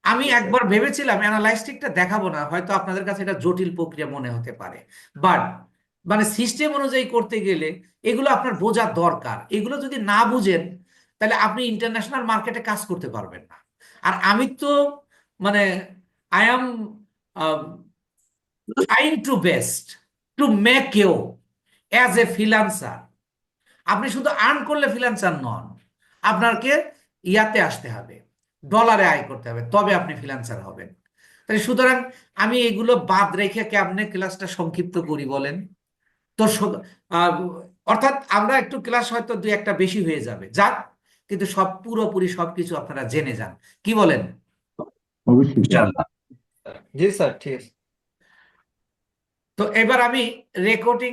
আমি একবার ভেবেছিলাম অ্যানালাইস্টিকটা দেখাবো না, হয়তো আপনাদের কাছে এটা জটিল প্রক্রিয়া মনে হতে পারে, বাট মানে সিস্টেম অনুযায়ী করতে গেলে এগুলো আপনার বোঝার দরকার। এগুলো যদি না বুঝেন তাহলে আপনি ইন্টারন্যাশনাল মার্কেটে কাজ করতে পারবেন না। আর আমি তো মানে I am trying to best to make you as a freelancer. আপনি শুধু আর্ন করলে ফ্রিল্যান্সার নন, আপনাকে ইয়াতে আসতে হবে, ডলারে আয় করতে হবে, তবে আপনি ফ্রিল্যান্সার হবেন। তাই সুতরাং আমি এগুলো বাদ রেখে কেমনে ক্লাসটা সংক্ষিপ্ত করি বলেন তো? আহ, অর্থাৎ আমরা একটু ক্লাস হয়তো দুই একটা বেশি হয়ে যাবে, যাক, কিন্তু সব পুরোপুরি সবকিছু আপনারা জেনে যান, কি বলেন? অবশ্যই স্যার। জি স্যার, ঠিক আছে। তো এবার আমি রেকর্ডিং